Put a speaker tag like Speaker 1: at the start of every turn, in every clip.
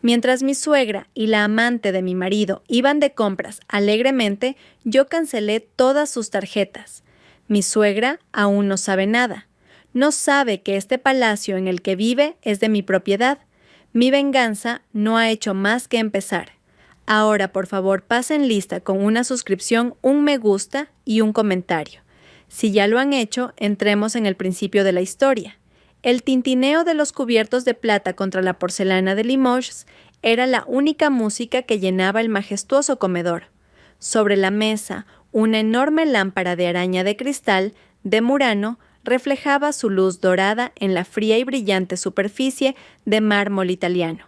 Speaker 1: Mientras mi suegra y la amante de mi marido iban de compras alegremente, yo cancelé todas sus tarjetas. Mi suegra aún no sabe nada. No sabe que este palacio en el que vive es de mi propiedad. Mi venganza no ha hecho más que empezar. Ahora, por favor, pasen lista con una suscripción, un me gusta y un comentario. Si ya lo han hecho, entremos en el principio de la historia. El tintineo de los cubiertos de plata contra la porcelana de Limoges era la única música que llenaba el majestuoso comedor. Sobre la mesa, una enorme lámpara de araña de cristal, de Murano, reflejaba su luz dorada en la fría y brillante superficie de mármol italiano.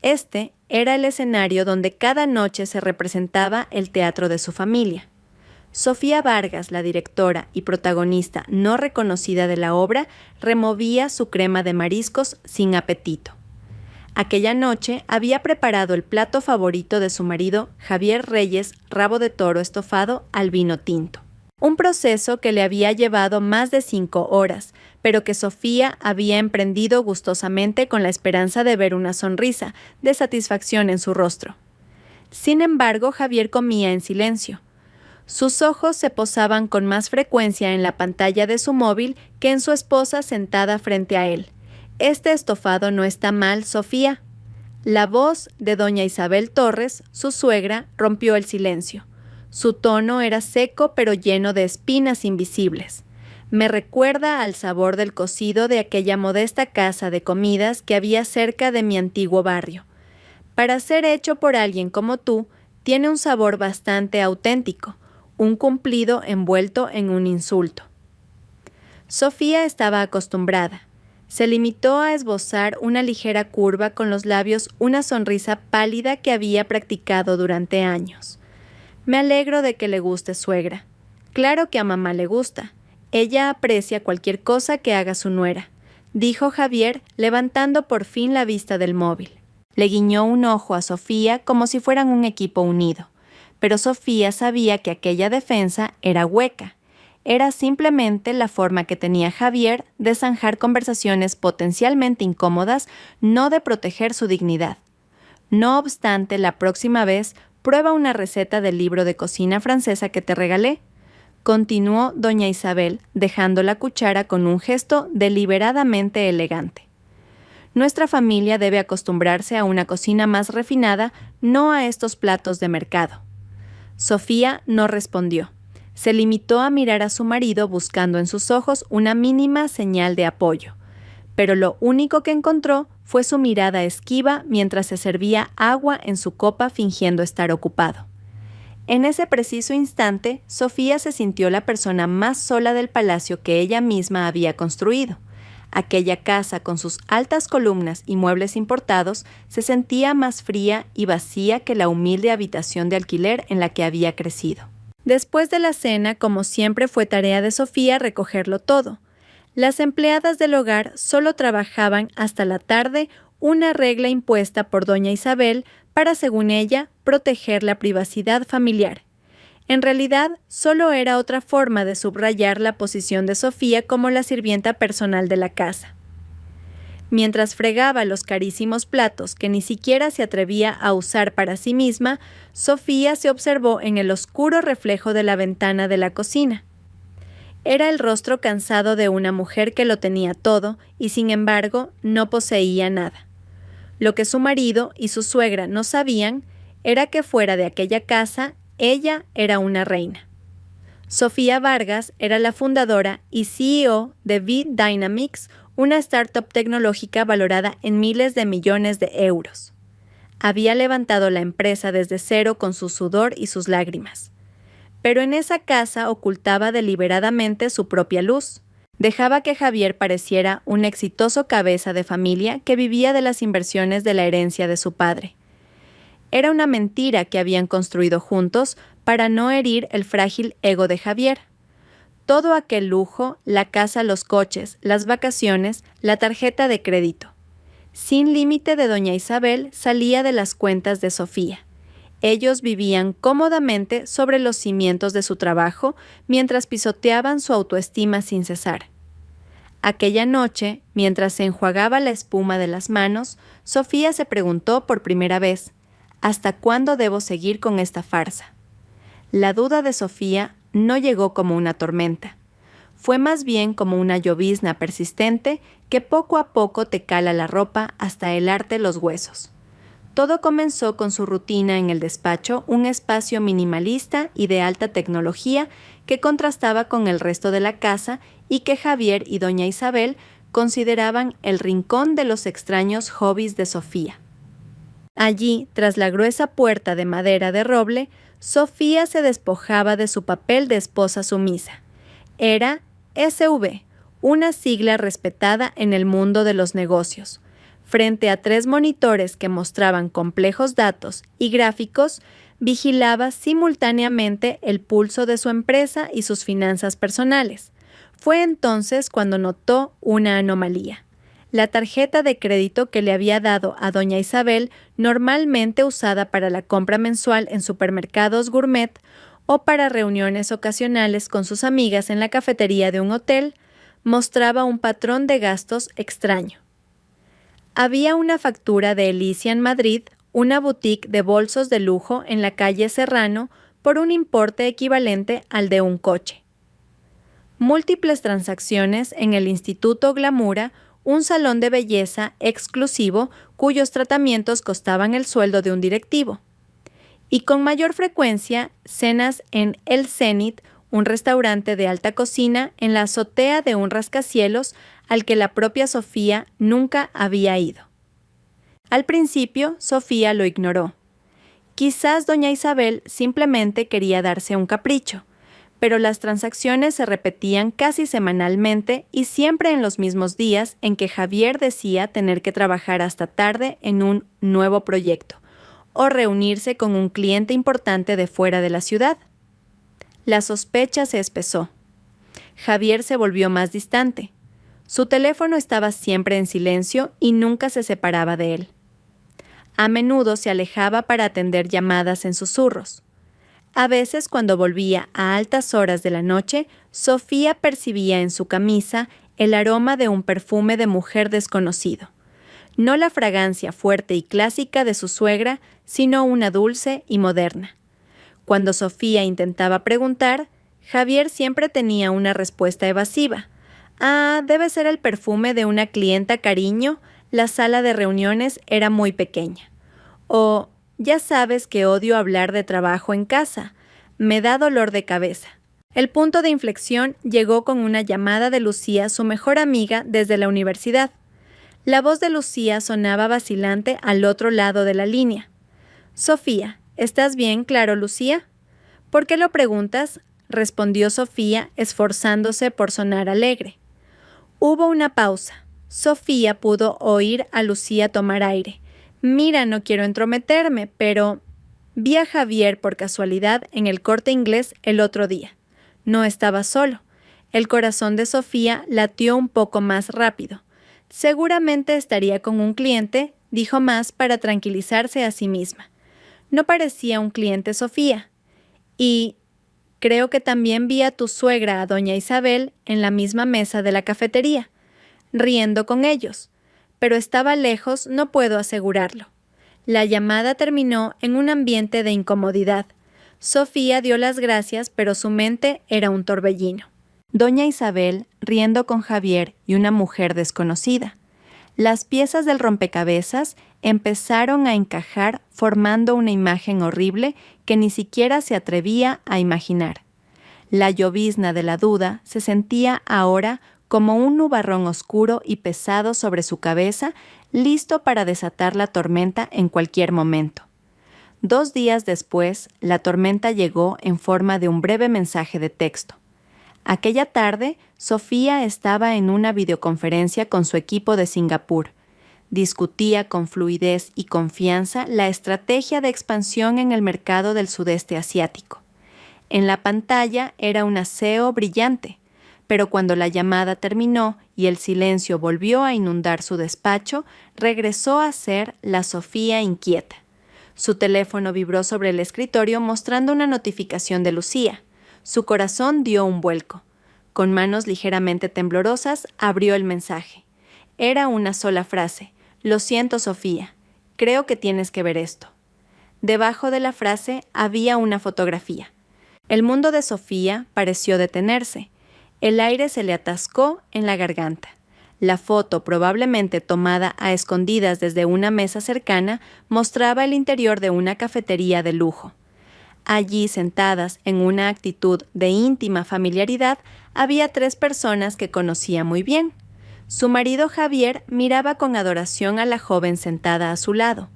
Speaker 1: Este era el escenario donde cada noche se representaba el teatro de su familia. Sofía Vargas, la directora y protagonista no reconocida de la obra, removía su crema de mariscos sin apetito. Aquella noche había preparado el plato favorito de su marido, Javier Reyes, rabo de toro estofado al vino tinto. Un proceso que le había llevado más de 5 horas, pero que Sofía había emprendido gustosamente con la esperanza de ver una sonrisa de satisfacción en su rostro. Sin embargo, Javier comía en silencio. Sus ojos se posaban con más frecuencia en la pantalla de su móvil que en su esposa sentada frente a él. «Este estofado no está mal, Sofía». La voz de doña Isabel Torres, su suegra, rompió el silencio. Su tono era seco pero lleno de espinas invisibles. Me recuerda al sabor del cocido de aquella modesta casa de comidas que había cerca de mi antiguo barrio. Para ser hecho por alguien como tú, tiene un sabor bastante auténtico, un cumplido envuelto en un insulto. Sofía estaba acostumbrada. Se limitó a esbozar una ligera curva con los labios, una sonrisa pálida que había practicado durante años. «Me alegro de que le guste, suegra. Claro que a mamá le gusta. Ella aprecia cualquier cosa que haga su nuera», dijo Javier, levantando por fin la vista del móvil. Le guiñó un ojo a Sofía como si fueran un equipo unido. Pero Sofía sabía que aquella defensa era hueca. Era simplemente la forma que tenía Javier de zanjar conversaciones potencialmente incómodas, no de proteger su dignidad. No obstante, la próxima vez, prueba una receta del libro de cocina francesa que te regalé, continuó doña Isabel, dejando la cuchara con un gesto deliberadamente elegante. Nuestra familia debe acostumbrarse a una cocina más refinada, no a estos platos de mercado. Sofía no respondió. Se limitó a mirar a su marido buscando en sus ojos una mínima señal de apoyo. Pero lo único que encontró fue su mirada esquiva mientras se servía agua en su copa fingiendo estar ocupado. En ese preciso instante, Sofía se sintió la persona más sola del palacio que ella misma había construido. Aquella casa con sus altas columnas y muebles importados se sentía más fría y vacía que la humilde habitación de alquiler en la que había crecido. Después de la cena, como siempre, fue tarea de Sofía recogerlo todo. Las empleadas del hogar solo trabajaban hasta la tarde, una regla impuesta por doña Isabel para, según ella, proteger la privacidad familiar. En realidad, solo era otra forma de subrayar la posición de Sofía como la sirvienta personal de la casa. Mientras fregaba los carísimos platos que ni siquiera se atrevía a usar para sí misma, Sofía se observó en el oscuro reflejo de la ventana de la cocina. Era el rostro cansado de una mujer que lo tenía todo y, sin embargo, no poseía nada. Lo que su marido y su suegra no sabían era que fuera de aquella casa, ella era una reina. Sofía Vargas era la fundadora y CEO de V-Dynamics, una startup tecnológica valorada en miles de millones de euros. Había levantado la empresa desde cero con su sudor y sus lágrimas. Pero en esa casa ocultaba deliberadamente su propia luz. Dejaba que Javier pareciera un exitoso cabeza de familia que vivía de las inversiones de la herencia de su padre. Era una mentira que habían construido juntos para no herir el frágil ego de Javier. Todo aquel lujo, la casa, los coches, las vacaciones, la tarjeta de crédito. Sin límite de doña Isabel salía de las cuentas de Sofía. Ellos vivían cómodamente sobre los cimientos de su trabajo mientras pisoteaban su autoestima sin cesar. Aquella noche, mientras se enjuagaba la espuma de las manos, Sofía se preguntó por primera vez, ¿hasta cuándo debo seguir con esta farsa? La duda de Sofía no llegó como una tormenta. Fue más bien como una llovizna persistente que poco a poco te cala la ropa hasta helarte los huesos. Todo comenzó con su rutina en el despacho, un espacio minimalista y de alta tecnología que contrastaba con el resto de la casa y que Javier y doña Isabel consideraban el rincón de los extraños hobbies de Sofía. Allí, tras la gruesa puerta de madera de roble, Sofía se despojaba de su papel de esposa sumisa. Era SV, una sigla respetada en el mundo de los negocios. Frente a 3 monitores que mostraban complejos datos y gráficos, vigilaba simultáneamente el pulso de su empresa y sus finanzas personales. Fue entonces cuando notó una anomalía. La tarjeta de crédito que le había dado a doña Isabel, normalmente usada para la compra mensual en supermercados gourmet o para reuniones ocasionales con sus amigas en la cafetería de un hotel, mostraba un patrón de gastos extraño. Había una factura de Elicia en Madrid, una boutique de bolsos de lujo en la calle Serrano, por un importe equivalente al de un coche. Múltiples transacciones en el Instituto Glamura, un salón de belleza exclusivo cuyos tratamientos costaban el sueldo de un directivo. Y con mayor frecuencia, cenas en El Zenit, un restaurante de alta cocina en la azotea de un rascacielos al que la propia Sofía nunca había ido. Al principio, Sofía lo ignoró. Quizás doña Isabel simplemente quería darse un capricho, pero las transacciones se repetían casi semanalmente y siempre en los mismos días en que Javier decía tener que trabajar hasta tarde en un nuevo proyecto o reunirse con un cliente importante de fuera de la ciudad. La sospecha se espesó. Javier se volvió más distante. Su teléfono estaba siempre en silencio y nunca se separaba de él. A menudo se alejaba para atender llamadas en susurros. A veces, cuando volvía a altas horas de la noche, Sofía percibía en su camisa el aroma de un perfume de mujer desconocido. No la fragancia fuerte y clásica de su suegra, sino una dulce y moderna. Cuando Sofía intentaba preguntar, Javier siempre tenía una respuesta evasiva. Debe ser el perfume de una clienta, cariño, la sala de reuniones era muy pequeña. O, ya sabes que odio hablar de trabajo en casa, me da dolor de cabeza. El punto de inflexión llegó con una llamada de Lucía, su mejor amiga, desde la universidad. La voz de Lucía sonaba vacilante al otro lado de la línea. Sofía, ¿estás bien, claro, Lucía? ¿Por qué lo preguntas?, respondió Sofía, esforzándose por sonar alegre. Hubo una pausa. Sofía pudo oír a Lucía tomar aire. Mira, no quiero entrometerme, pero vi a Javier por casualidad en el Corte Inglés el otro día. No estaba solo. El corazón de Sofía latió un poco más rápido. Seguramente estaría con un cliente, dijo más para tranquilizarse a sí misma. No parecía un cliente, Sofía. Y creo que también vi a tu suegra, a doña Isabel, en la misma mesa de la cafetería, riendo con ellos. Pero estaba lejos, no puedo asegurarlo. La llamada terminó en un ambiente de incomodidad. Sofía dio las gracias, pero su mente era un torbellino. Doña Isabel, riendo con Javier y una mujer desconocida. Las piezas del rompecabezas empezaron a encajar formando una imagen horrible que ni siquiera se atrevía a imaginar. La llovizna de la duda se sentía ahora como un nubarrón oscuro y pesado sobre su cabeza, listo para desatar la tormenta en cualquier momento. 2 días después, la tormenta llegó en forma de un breve mensaje de texto. Aquella tarde, Sofía estaba en una videoconferencia con su equipo de Singapur. Discutía con fluidez y confianza la estrategia de expansión en el mercado del sudeste asiático. En la pantalla era un aseo brillante, pero cuando la llamada terminó y el silencio volvió a inundar su despacho, regresó a ser la Sofía inquieta. Su teléfono vibró sobre el escritorio mostrando una notificación de Lucía. Su corazón dio un vuelco. Con manos ligeramente temblorosas, abrió el mensaje. Era una sola frase. Lo siento, Sofía. Creo que tienes que ver esto. Debajo de la frase había una fotografía. El mundo de Sofía pareció detenerse. El aire se le atascó en la garganta. La foto, probablemente tomada a escondidas desde una mesa cercana, mostraba el interior de una cafetería de lujo. Allí, sentadas en una actitud de íntima familiaridad, había 3 personas que conocía muy bien. Su marido Javier miraba con adoración a la joven sentada a su lado.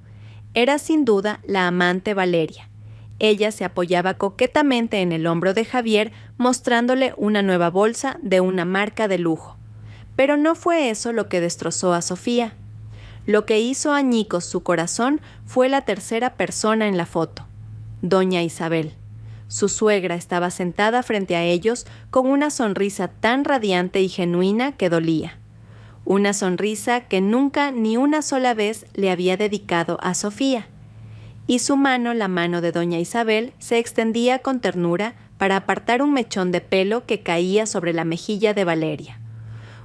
Speaker 1: Era sin duda la amante Valeria. Ella se apoyaba coquetamente en el hombro de Javier, mostrándole una nueva bolsa de una marca de lujo. Pero no fue eso lo que destrozó a Sofía. Lo que hizo añicos su corazón fue la tercera persona en la foto, doña Isabel. Su suegra estaba sentada frente a ellos con una sonrisa tan radiante y genuina que dolía. Una sonrisa que nunca ni una sola vez le había dedicado a Sofía. Y su mano, la mano de doña Isabel, se extendía con ternura para apartar un mechón de pelo que caía sobre la mejilla de Valeria.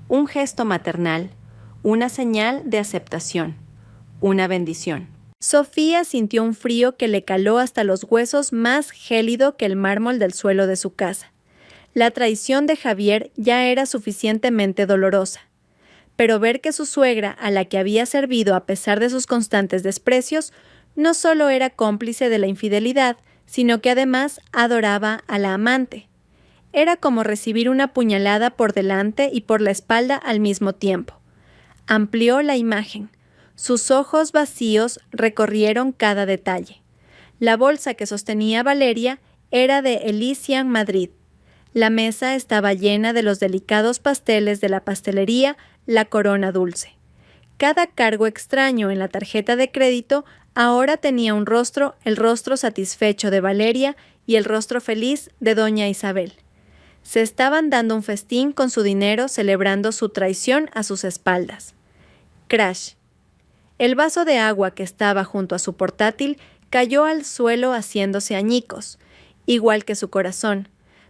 Speaker 1: Un gesto maternal, una señal de aceptación, una bendición. Sofía sintió un frío que le caló hasta los huesos, más gélido que el mármol del suelo de su casa. La traición de Javier ya era suficientemente dolorosa. Pero ver que su suegra, a la que había servido a pesar de sus constantes desprecios, no solo era cómplice de la infidelidad, sino que además adoraba a la amante. Era como recibir una puñalada por delante y por la espalda al mismo tiempo. Amplió la imagen. Sus ojos vacíos recorrieron cada detalle. La bolsa que sostenía Valeria era de Elysian Madrid. La mesa estaba llena de los delicados pasteles de la pastelería La Corona Dulce. Cada cargo extraño en la tarjeta de crédito ahora tenía un rostro, el rostro satisfecho de Valeria y el rostro feliz de doña Isabel. Se estaban dando un festín con su dinero, celebrando su traición a sus espaldas. Crash. El vaso de agua que estaba junto a su portátil cayó al suelo haciéndose añicos, igual que su corazón,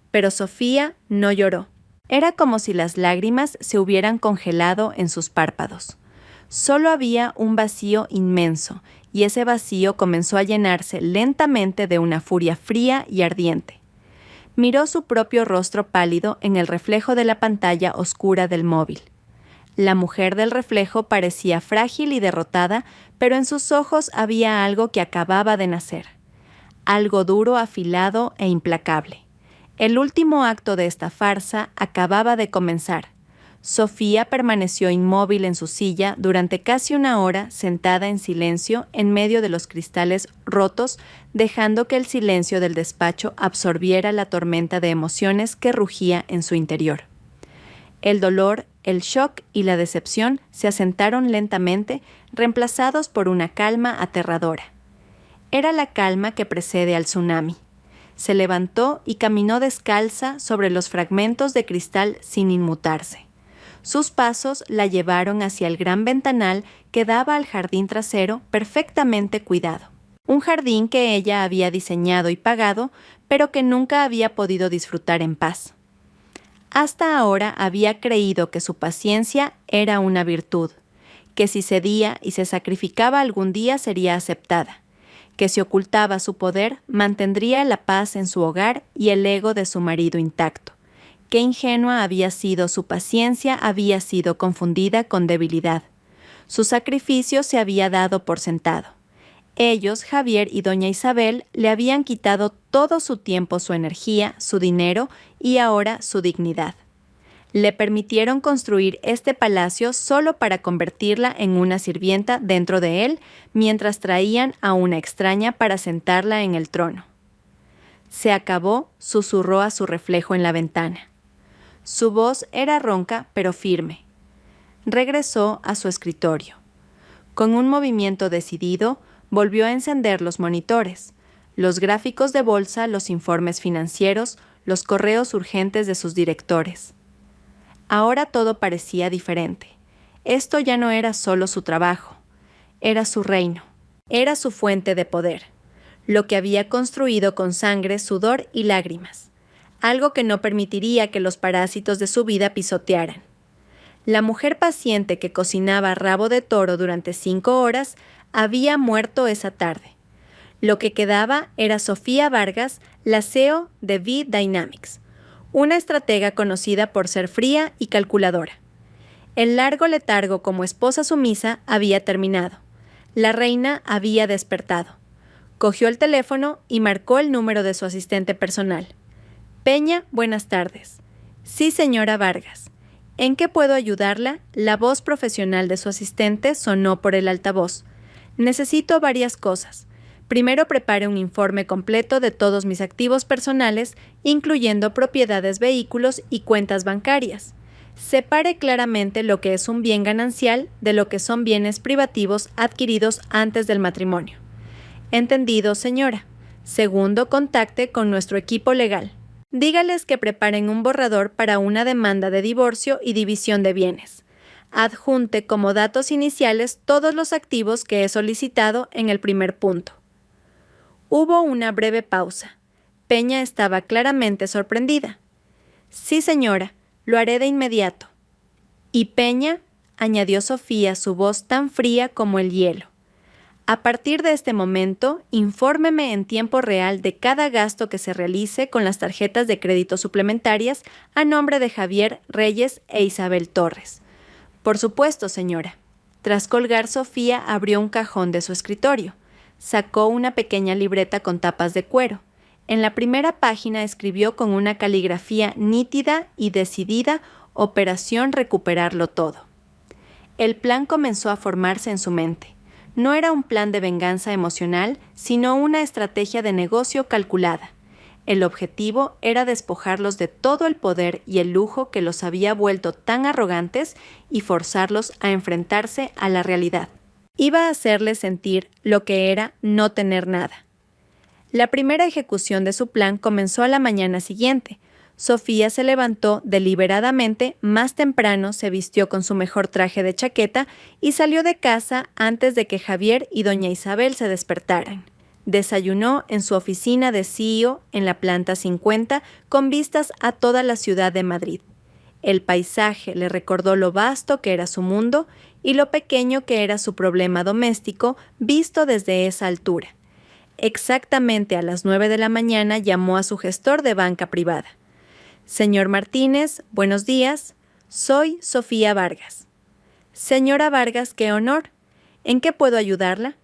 Speaker 1: pero Sofía no lloró. Era como si las lágrimas se hubieran congelado en sus párpados. Solo había un vacío inmenso, y ese vacío comenzó a llenarse lentamente de una furia fría y ardiente. Miró su propio rostro pálido en el reflejo de la pantalla oscura del móvil. La mujer del reflejo parecía frágil y derrotada, pero en sus ojos había algo que acababa de nacer. Algo duro, afilado e implacable. El último acto de esta farsa acababa de comenzar. Sofía permaneció inmóvil en su silla durante casi una hora, sentada en silencio en medio de los cristales rotos, dejando que el silencio del despacho absorbiera la tormenta de emociones que rugía en su interior. El dolor, el shock y la decepción se asentaron lentamente, reemplazados por una calma aterradora. Era la calma que precede al tsunami. Se levantó y caminó descalza sobre los fragmentos de cristal sin inmutarse. Sus pasos la llevaron hacia el gran ventanal que daba al jardín trasero perfectamente cuidado. Un jardín que ella había diseñado y pagado, pero que nunca había podido disfrutar en paz. Hasta ahora había creído que su paciencia era una virtud, que si cedía y se sacrificaba algún día sería aceptada, que si ocultaba su poder mantendría la paz en su hogar y el ego de su marido intacto. Qué ingenua había sido su paciencia, había sido confundida con debilidad. Su sacrificio se había dado por sentado. Ellos, Javier y doña Isabel, le habían quitado todo su tiempo, su energía, su dinero y ahora su dignidad. Le permitieron construir este palacio solo para convertirla en una sirvienta dentro de él, mientras traían a una extraña para sentarla en el trono. Se acabó, susurró a su reflejo en la ventana. Su voz era ronca pero firme. Regresó a su escritorio. Con un movimiento decidido, volvió a encender los monitores, los gráficos de bolsa, los informes financieros, los correos urgentes de sus directores. Ahora todo parecía diferente. Esto ya no era solo su trabajo, era su reino, era su fuente de poder, lo que había construido con sangre, sudor y lágrimas. algo que no permitiría que los parásitos de su vida pisotearan. La mujer paciente que cocinaba rabo de toro durante 5 horas había muerto esa tarde. Lo que quedaba era Sofía Vargas, la CEO de V-Dynamics, una estratega conocida por ser fría y calculadora. El largo letargo como esposa sumisa había terminado. La reina había despertado. Cogió el teléfono y marcó el número de su asistente personal. Peña, buenas tardes. Sí, señora Vargas. ¿En qué puedo ayudarla? La voz profesional de su asistente sonó por el altavoz. Necesito varias cosas. Primero prepare un informe completo de todos mis activos personales, incluyendo propiedades, vehículos y cuentas bancarias. Separe claramente lo que es un bien ganancial de lo que son bienes privativos adquiridos antes del matrimonio. Entendido, señora. Segundo, contacte con nuestro equipo legal. Dígales que preparen un borrador para una demanda de divorcio y división de bienes. Adjunte como datos iniciales todos los activos que he solicitado en el primer punto. Hubo una breve pausa. Peña estaba claramente sorprendida. Sí, señora, lo haré de inmediato. Y Peña, añadió Sofía, su voz tan fría como el hielo. A partir de este momento, infórmeme en tiempo real de cada gasto que se realice con las tarjetas de crédito suplementarias a nombre de Javier Reyes e Isabel Torres. Por supuesto, señora. Tras colgar, Sofía abrió un cajón de su escritorio. Sacó una pequeña libreta con tapas de cuero. En la primera página escribió con una caligrafía nítida y decidida: Operación Recuperarlo Todo. El plan comenzó a formarse en su mente. No era un plan de venganza emocional, sino una estrategia de negocio calculada. El objetivo era despojarlos de todo el poder y el lujo que los había vuelto tan arrogantes y forzarlos a enfrentarse a la realidad. Iba a hacerles sentir lo que era no tener nada. La primera ejecución de su plan comenzó a la mañana siguiente. Sofía se levantó deliberadamente más temprano, se vistió con su mejor traje de chaqueta y salió de casa antes de que Javier y doña Isabel se despertaran. Desayunó en su oficina de CEO en la planta 50 con vistas a toda la ciudad de Madrid. El paisaje le recordó lo vasto que era su mundo y lo pequeño que era su problema doméstico visto desde esa altura. Exactamente a las 9 de la mañana llamó a su gestor de banca privada. Señor Martínez, buenos días. Soy Sofía Vargas. Señora Vargas, qué honor. ¿En qué puedo ayudarla?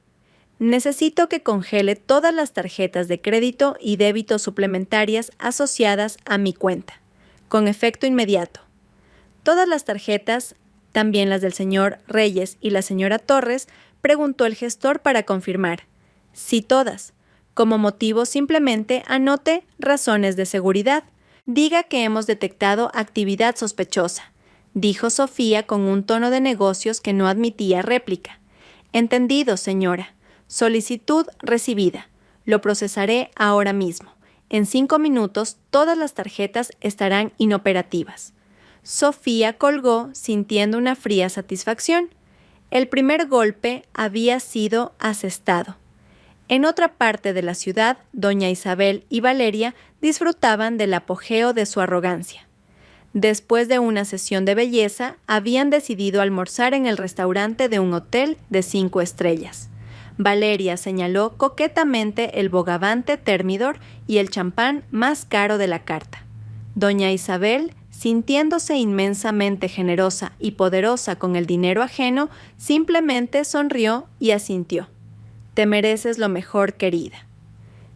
Speaker 1: Necesito que congele todas las tarjetas de crédito y débito suplementarias asociadas a mi cuenta, con efecto inmediato. Todas las tarjetas, también las del señor Reyes y la señora Torres, preguntó el gestor para confirmar. Sí, todas. Como motivo simplemente anote razones de seguridad. Diga que hemos detectado actividad sospechosa, dijo Sofía con un tono de negocios que no admitía réplica. Entendido, señora. Solicitud recibida. Lo procesaré ahora mismo. En 5 minutos todas las tarjetas estarán inoperativas. Sofía colgó sintiendo una fría satisfacción. El primer golpe había sido asestado. En otra parte de la ciudad, doña Isabel y Valeria disfrutaban del apogeo de su arrogancia. Después de una sesión de belleza, habían decidido almorzar en el restaurante de un hotel de 5 estrellas. Valeria señaló coquetamente el bogavante Thermidor y el champán más caro de la carta. Doña Isabel, sintiéndose inmensamente generosa y poderosa con el dinero ajeno, simplemente sonrió y asintió. Te mereces lo mejor, querida.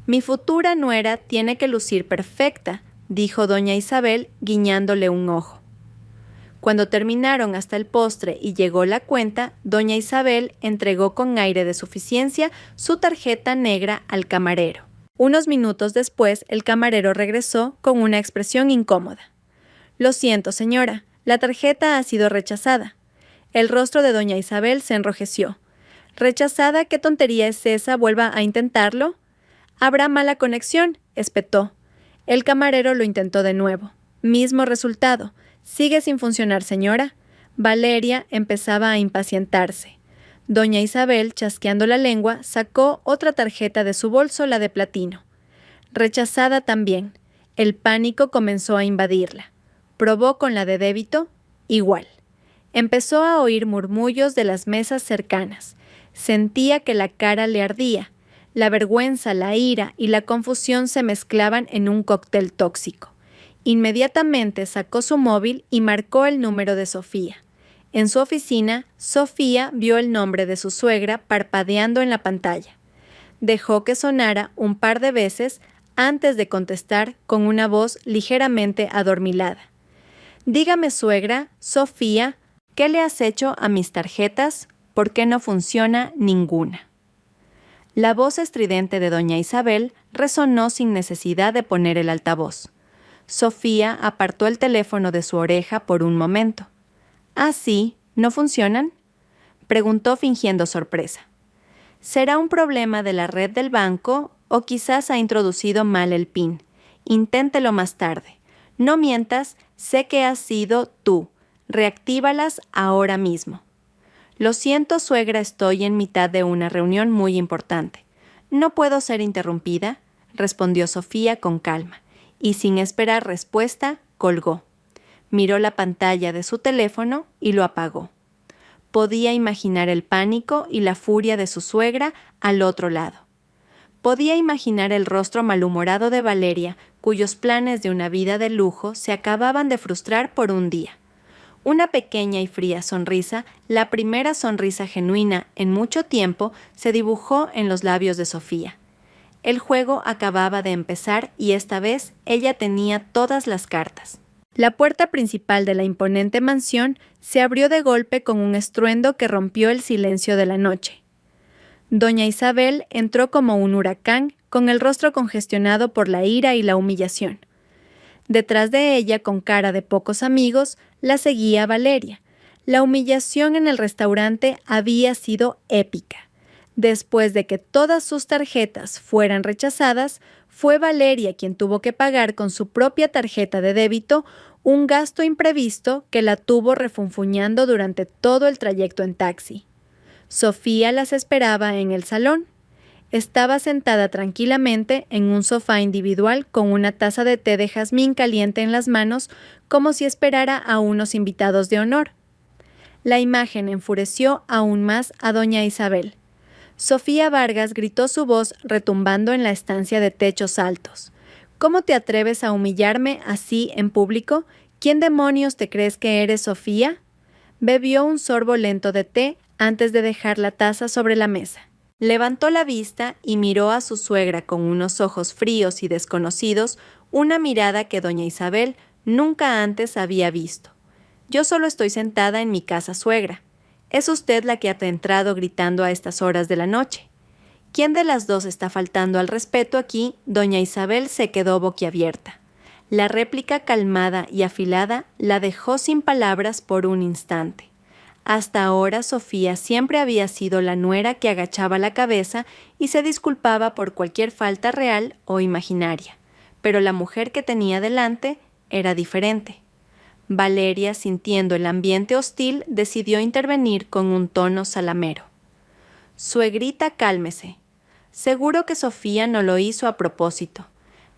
Speaker 1: Mi futura nuera tiene que lucir perfecta, dijo doña Isabel, guiñándole un ojo. Cuando terminaron hasta el postre y llegó la cuenta, doña Isabel entregó con aire de suficiencia su tarjeta negra al camarero. Unos minutos después, el camarero regresó con una expresión incómoda. Lo siento, señora, la tarjeta ha sido rechazada. El rostro de doña Isabel se enrojeció. ¿Rechazada? ¿Qué tontería es esa? ¿Vuelva a intentarlo? Habrá mala conexión, espetó. El camarero lo intentó de nuevo. Mismo resultado. Sigue sin funcionar, señora. Valeria empezaba a impacientarse. Doña Isabel, chasqueando la lengua, sacó otra tarjeta de su bolso, la de platino. Rechazada también. El pánico comenzó a invadirla. Probó con la de débito, igual. Empezó a oír murmullos de las mesas cercanas. Sentía que la cara le ardía. La vergüenza, la ira y la confusión se mezclaban en un cóctel tóxico. Inmediatamente sacó su móvil y marcó el número de Sofía. En su oficina, Sofía vio el nombre de su suegra parpadeando en la pantalla. Dejó que sonara un par de veces antes de contestar con una voz ligeramente adormilada. «Dígame, suegra, Sofía, ¿qué le has hecho a mis tarjetas? ¿Por qué no funciona ninguna?». La voz estridente de doña Isabel resonó sin necesidad de poner el altavoz. Sofía apartó el teléfono de su oreja por un momento. «¿Ah, sí? ¿No funcionan?», preguntó fingiendo sorpresa. «¿Será un problema de la red del banco o quizás ha introducido mal el PIN? Inténtelo más tarde. No mientas, sé que has sido tú. Reactívalas ahora mismo». «Lo siento, suegra, estoy en mitad de una reunión muy importante. ¿No puedo ser interrumpida?», respondió Sofía con calma, y sin esperar respuesta, colgó. Miró la pantalla de su teléfono y lo apagó. Podía imaginar el pánico y la furia de su suegra al otro lado. Podía imaginar el rostro malhumorado de Valeria, cuyos planes de una vida de lujo se acababan de frustrar por un día. Una pequeña y fría sonrisa, la primera sonrisa genuina en mucho tiempo, se dibujó en los labios de Sofía. El juego acababa de empezar y esta vez ella tenía todas las cartas. La puerta principal de la imponente mansión se abrió de golpe con un estruendo que rompió el silencio de la noche. Doña Isabel entró como un huracán, con el rostro congestionado por la ira y la humillación. Detrás de ella, con cara de pocos amigos, la seguía Valeria. La humillación en el restaurante había sido épica. Después de que todas sus tarjetas fueran rechazadas, fue Valeria quien tuvo que pagar con su propia tarjeta de débito un gasto imprevisto que la tuvo refunfuñando durante todo el trayecto en taxi. Sofía las esperaba en el salón. Estaba sentada tranquilamente en un sofá individual con una taza de té de jazmín caliente en las manos, como si esperara a unos invitados de honor. La imagen enfureció aún más a doña Isabel. Sofía Vargas gritó su voz retumbando en la estancia de techos altos. «¿Cómo te atreves a humillarme así en público? ¿Quién demonios te crees que eres, Sofía?». Bebió un sorbo lento de té antes de dejar la taza sobre la mesa. Levantó la vista y miró a su suegra con unos ojos fríos y desconocidos, una mirada que doña Isabel nunca antes había visto. «Yo solo estoy sentada en mi casa, suegra. Es usted la que ha entrado gritando a estas horas de la noche». ¿Quién de las dos está faltando al respeto aquí? Doña Isabel se quedó boquiabierta. La réplica calmada y afilada la dejó sin palabras por un instante. Hasta ahora Sofía siempre había sido la nuera que agachaba la cabeza y se disculpaba por cualquier falta real o imaginaria, pero la mujer que tenía delante era diferente. Valeria, sintiendo el ambiente hostil, decidió intervenir con un tono salamero. «Suegrita, cálmese. Seguro que Sofía no lo hizo a propósito.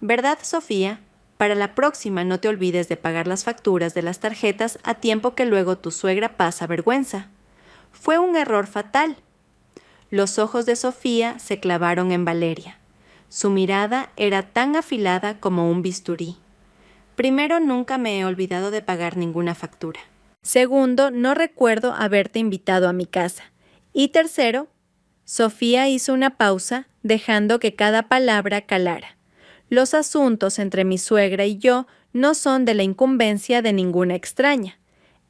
Speaker 1: ¿Verdad, Sofía? Para la próxima no te olvides de pagar las facturas de las tarjetas a tiempo, que luego tu suegra pasa vergüenza. Fue un error fatal». Los ojos de Sofía se clavaron en Valeria. Su mirada era tan afilada como un bisturí. «Primero, nunca me he olvidado de pagar ninguna factura. Segundo, no recuerdo haberte invitado a mi casa. Y tercero». Sofía hizo una pausa, dejando que cada palabra calara. «Los asuntos entre mi suegra y yo no son de la incumbencia de ninguna extraña».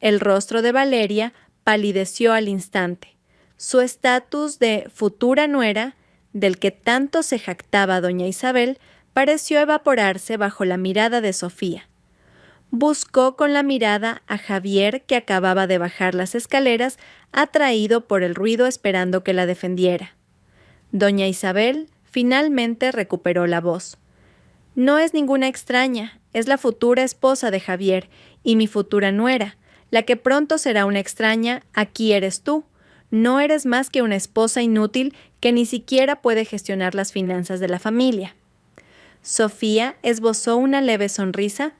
Speaker 1: El rostro de Valeria palideció al instante. Su estatus de futura nuera, del que tanto se jactaba doña Isabel, pareció evaporarse bajo la mirada de Sofía. Buscó con la mirada a Javier, que acababa de bajar las escaleras, atraído por el ruido, esperando que la defendiera. Doña Isabel finalmente recuperó la voz. «No es ninguna extraña, es la futura esposa de Javier y mi futura nuera. La que pronto será una extraña, aquí eres tú. No eres más que una esposa inútil que ni siquiera puede gestionar las finanzas de la familia». Sofía esbozó una leve sonrisa,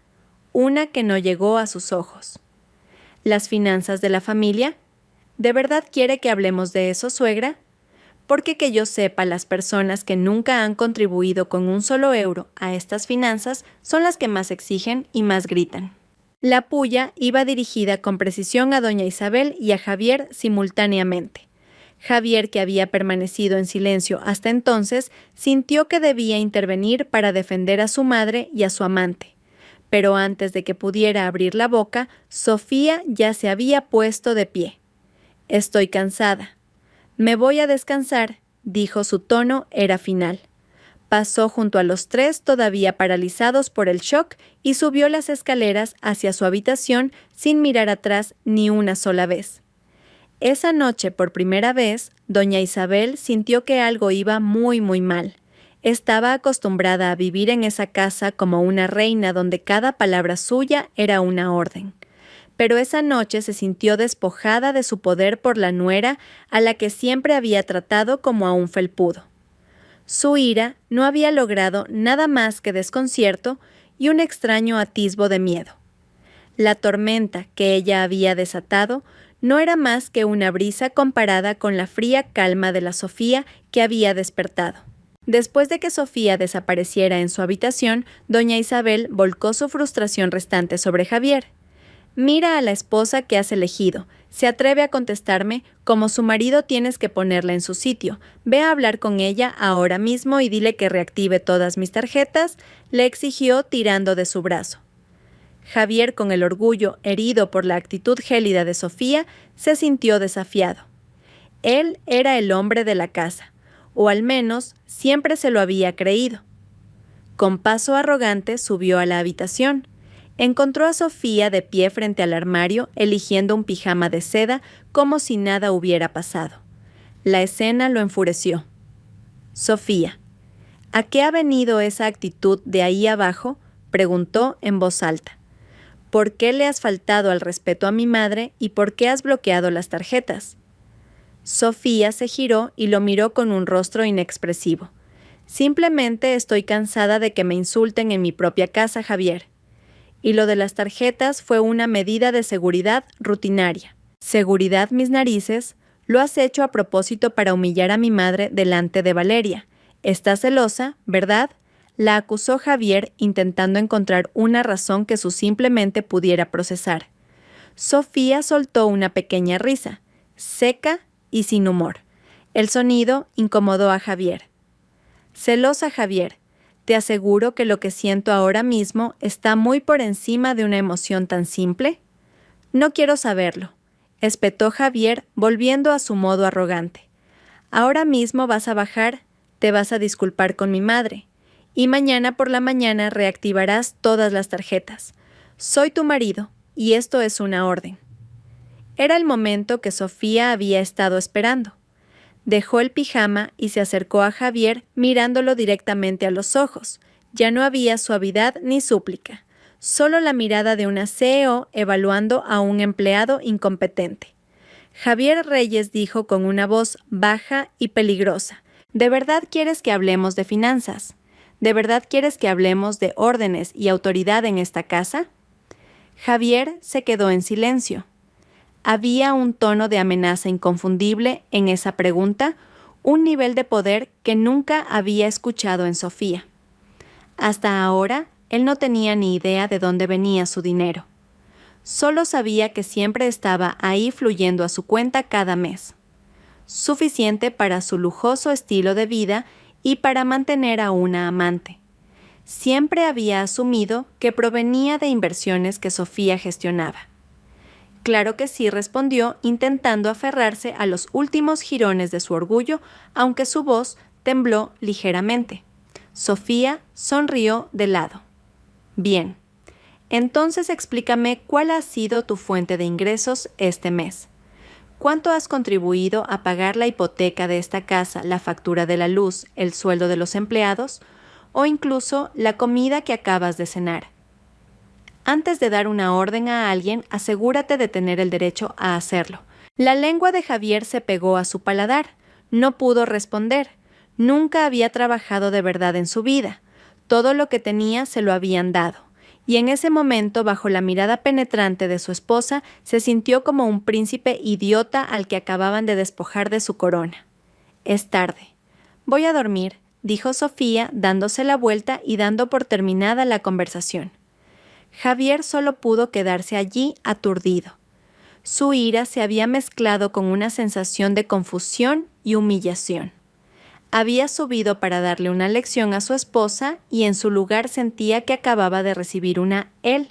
Speaker 1: una que no llegó a sus ojos. ¿Las finanzas de la familia? ¿De verdad quiere que hablemos de eso, suegra? Porque que yo sepa, las personas que nunca han contribuido con un solo euro a estas finanzas son las que más exigen y más gritan. La puya iba dirigida con precisión a doña Isabel y a Javier simultáneamente. Javier, que había permanecido en silencio hasta entonces, sintió que debía intervenir para defender a su madre y a su amante. Pero antes de que pudiera abrir la boca, Sofía ya se había puesto de pie. «Estoy cansada. Me voy a descansar», dijo. Su tono era final. Pasó junto a los tres, todavía paralizados por el shock, y subió las escaleras hacia su habitación sin mirar atrás ni una sola vez. Esa noche, por primera vez, doña Isabel sintió que algo iba muy mal. Estaba acostumbrada a vivir en esa casa como una reina donde cada palabra suya era una orden. Pero esa noche se sintió despojada de su poder por la nuera a la que siempre había tratado como a un felpudo. Su ira no había logrado nada más que desconcierto y un extraño atisbo de miedo. La tormenta que ella había desatado no era más que una brisa comparada con la fría calma de la Sofía que había despertado. Después de que Sofía desapareciera en su habitación, doña Isabel volcó su frustración restante sobre Javier. «Mira a la esposa que has elegido. Se atreve a contestarme, como su marido tienes que ponerla en su sitio. Ve a hablar con ella ahora mismo y dile que reactive todas mis tarjetas», le exigió tirando de su brazo. Javier, con el orgullo herido por la actitud gélida de Sofía, se sintió desafiado. Él era el hombre de la casa, o al menos siempre se lo había creído. Con paso arrogante subió a la habitación. Encontró a Sofía de pie frente al armario, eligiendo un pijama de seda como si nada hubiera pasado. La escena lo enfureció. «Sofía, ¿a qué ha venido esa actitud de ahí abajo?», preguntó en voz alta. «¿Por qué le has faltado al respeto a mi madre y por qué has bloqueado las tarjetas?». Sofía se giró y lo miró con un rostro inexpresivo. «Simplemente estoy cansada de que me insulten en mi propia casa, Javier. Y lo de las tarjetas fue una medida de seguridad rutinaria». «¿Seguridad, mis narices? Lo has hecho a propósito para humillar a mi madre delante de Valeria. Estás celosa, ¿verdad?», la acusó Javier, intentando encontrar una razón que su simple mente pudiera procesar. Sofía soltó una pequeña risa, seca y sin humor. El sonido incomodó a Javier. «Celosa, Javier. Te aseguro que lo que siento ahora mismo está muy por encima de una emoción tan simple». «No quiero saberlo», espetó Javier, volviendo a su modo arrogante. «Ahora mismo vas a bajar, te vas a disculpar con mi madre, y mañana por la mañana reactivarás todas las tarjetas. Soy tu marido, y esto es una orden». Era el momento que Sofía había estado esperando. Dejó el pijama y se acercó a Javier mirándolo directamente a los ojos. Ya no había suavidad ni súplica, solo la mirada de una CEO evaluando a un empleado incompetente. Javier Reyes dijo con una voz baja y peligrosa: «¿De verdad quieres que hablemos de finanzas? ¿De verdad quieres que hablemos de órdenes y autoridad en esta casa?». Javier se quedó en silencio. Había un tono de amenaza inconfundible en esa pregunta, un nivel de poder que nunca había escuchado en Sofía. Hasta ahora, él no tenía ni idea de dónde venía su dinero. Solo sabía que siempre estaba ahí fluyendo a su cuenta cada mes. Suficiente para su lujoso estilo de vida y para mantener a una amante. Siempre había asumido que provenía de inversiones que Sofía gestionaba. «Claro que sí», respondió, intentando aferrarse a los últimos jirones de su orgullo, aunque su voz tembló ligeramente. Sofía sonrió de lado. «Bien. Entonces explícame cuál ha sido tu fuente de ingresos este mes. ¿Cuánto has contribuido a pagar la hipoteca de esta casa, la factura de la luz, el sueldo de los empleados o incluso la comida que acabas de cenar? Antes de dar una orden a alguien, asegúrate de tener el derecho a hacerlo». La lengua de Javier se pegó a su paladar. No pudo responder. Nunca había trabajado de verdad en su vida. Todo lo que tenía se lo habían dado, y en ese momento, bajo la mirada penetrante de su esposa, se sintió como un príncipe idiota al que acababan de despojar de su corona. «Es tarde. Voy a dormir», dijo Sofía, dándose la vuelta y dando por terminada la conversación. Javier solo pudo quedarse allí aturdido. Su ira se había mezclado con una sensación de confusión y humillación. Había subido para darle una lección a su esposa y en su lugar sentía que acababa de recibir una él.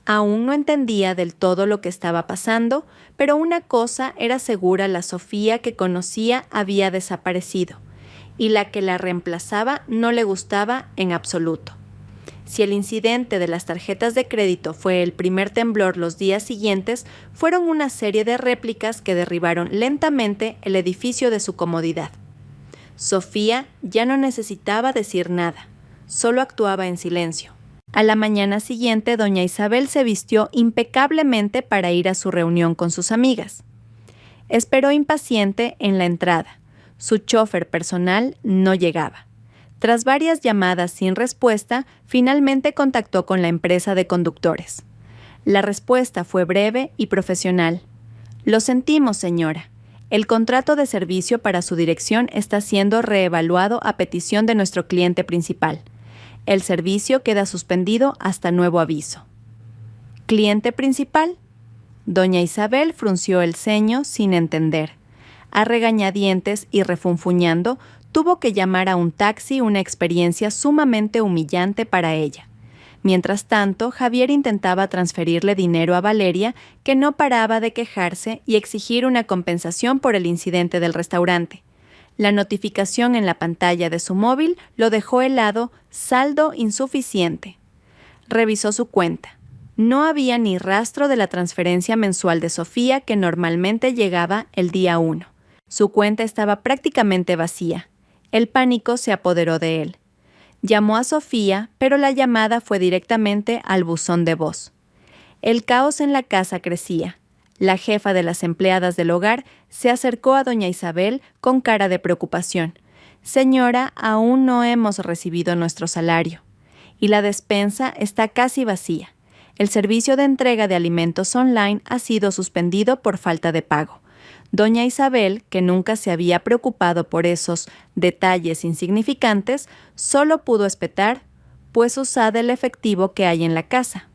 Speaker 1: Aún no entendía del todo lo que estaba pasando, pero una cosa era segura: la Sofía que conocía había desaparecido, y la que la reemplazaba no le gustaba en absoluto. Si el incidente de las tarjetas de crédito fue el primer temblor, los días siguientes fueron una serie de réplicas que derribaron lentamente el edificio de su comodidad. Sofía ya no necesitaba decir nada, solo actuaba en silencio. A la mañana siguiente, doña Isabel se vistió impecablemente para ir a su reunión con sus amigas. Esperó impaciente en la entrada. Su chofer personal no llegaba. Tras varias llamadas sin respuesta, finalmente contactó con la empresa de conductores. La respuesta fue breve y profesional. «Lo sentimos, señora. El contrato de servicio para su dirección está siendo reevaluado a petición de nuestro cliente principal. El servicio queda suspendido hasta nuevo aviso». ¿Cliente principal? Doña Isabel frunció el ceño sin entender. A regañadientes y refunfuñando, tuvo que llamar a un taxi, una experiencia sumamente humillante para ella. Mientras tanto, Javier intentaba transferirle dinero a Valeria, que no paraba de quejarse y exigir una compensación por el incidente del restaurante. La notificación en la pantalla de su móvil lo dejó helado: saldo insuficiente. Revisó su cuenta. No había ni rastro de la transferencia mensual de Sofía, que normalmente llegaba el día 1. Su cuenta estaba prácticamente vacía. El pánico se apoderó de él. Llamó a Sofía, pero la llamada fue directamente al buzón de voz. El caos en la casa crecía. La jefa de las empleadas del hogar se acercó a doña Isabel con cara de preocupación. «Señora, aún no hemos recibido nuestro salario. Y la despensa está casi vacía. El servicio de entrega de alimentos online ha sido suspendido por falta de pago». Doña Isabel, que nunca se había preocupado por esos detalles insignificantes, solo pudo espetar: «Pues usad el efectivo que hay en la casa».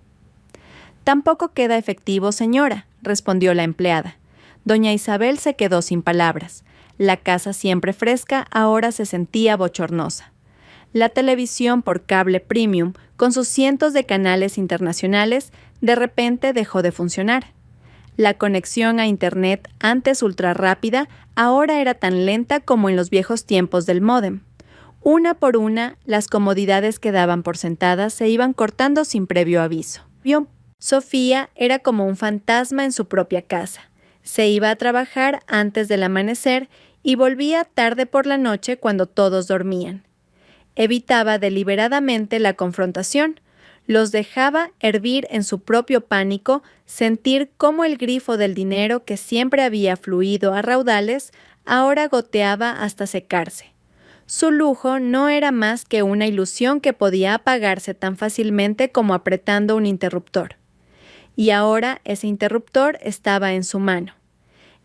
Speaker 1: «Tampoco queda efectivo, señora», respondió la empleada. Doña Isabel se quedó sin palabras. La casa, siempre fresca, ahora se sentía bochornosa. La televisión por cable premium, con sus cientos de canales internacionales, de repente dejó de funcionar. La conexión a Internet, antes ultra rápida, ahora era tan lenta como en los viejos tiempos del módem. Una por una, las comodidades que daban por sentadas se iban cortando sin previo aviso. Sofía era como un fantasma en su propia casa. Se iba a trabajar antes del amanecer y volvía tarde por la noche cuando todos dormían. Evitaba deliberadamente la confrontación. Los dejaba hervir en su propio pánico, sentir cómo el grifo del dinero, que siempre había fluido a raudales, ahora goteaba hasta secarse. Su lujo no era más que una ilusión que podía apagarse tan fácilmente como apretando un interruptor. Y ahora ese interruptor estaba en su mano.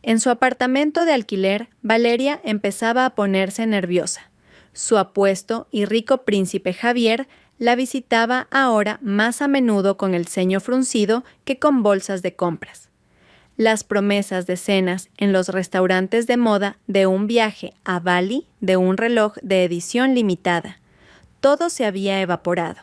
Speaker 1: En su apartamento de alquiler, Valeria empezaba a ponerse nerviosa. Su apuesto y rico príncipe Javier la visitaba ahora más a menudo con el ceño fruncido que con bolsas de compras. Las promesas de cenas en los restaurantes de moda, de un viaje a Bali, de un reloj de edición limitada. Todo se había evaporado.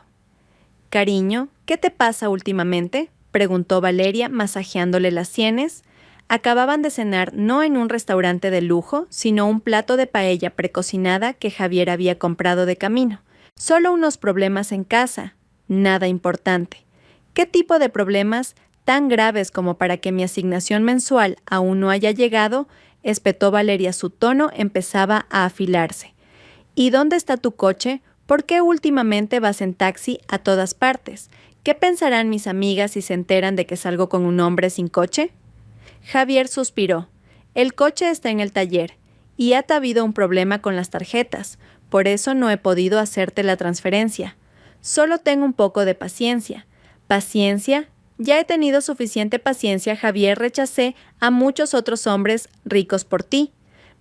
Speaker 1: «Cariño, ¿qué te pasa últimamente?», preguntó Valeria, masajeándole las sienes. Acababan de cenar no en un restaurante de lujo, sino un plato de paella precocinada que Javier había comprado de camino. «Solo unos problemas en casa. Nada importante». «¿Qué tipo de problemas tan graves como para que mi asignación mensual aún no haya llegado?», espetó Valeria. Su tono empezaba a afilarse. «¿Y dónde está tu coche? ¿Por qué últimamente vas en taxi a todas partes? ¿Qué pensarán mis amigas si se enteran de que salgo con un hombre sin coche?» Javier suspiró. «El coche está en el taller y ha habido un problema con las tarjetas. por eso no he podido hacerte la transferencia. Solo ten un poco de paciencia. ¿Paciencia? Ya he tenido suficiente paciencia, Javier. Rechacé a muchos otros hombres ricos por ti.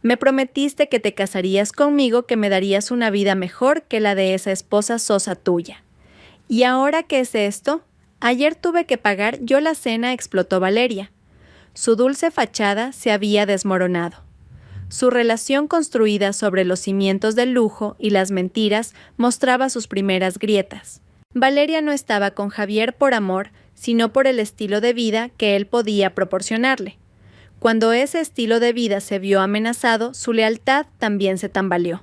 Speaker 1: Me prometiste que te casarías conmigo, que me darías una vida mejor que la de esa esposa sosa tuya. ¿Y ahora qué es esto? Ayer tuve que pagar yo la cena, explotó Valeria. Su dulce fachada se había desmoronado. Su relación construida sobre los cimientos del lujo y las mentiras mostraba sus primeras grietas. Valeria no estaba con Javier por amor, sino por el estilo de vida que él podía proporcionarle. Cuando ese estilo de vida se vio amenazado, su lealtad también se tambaleó.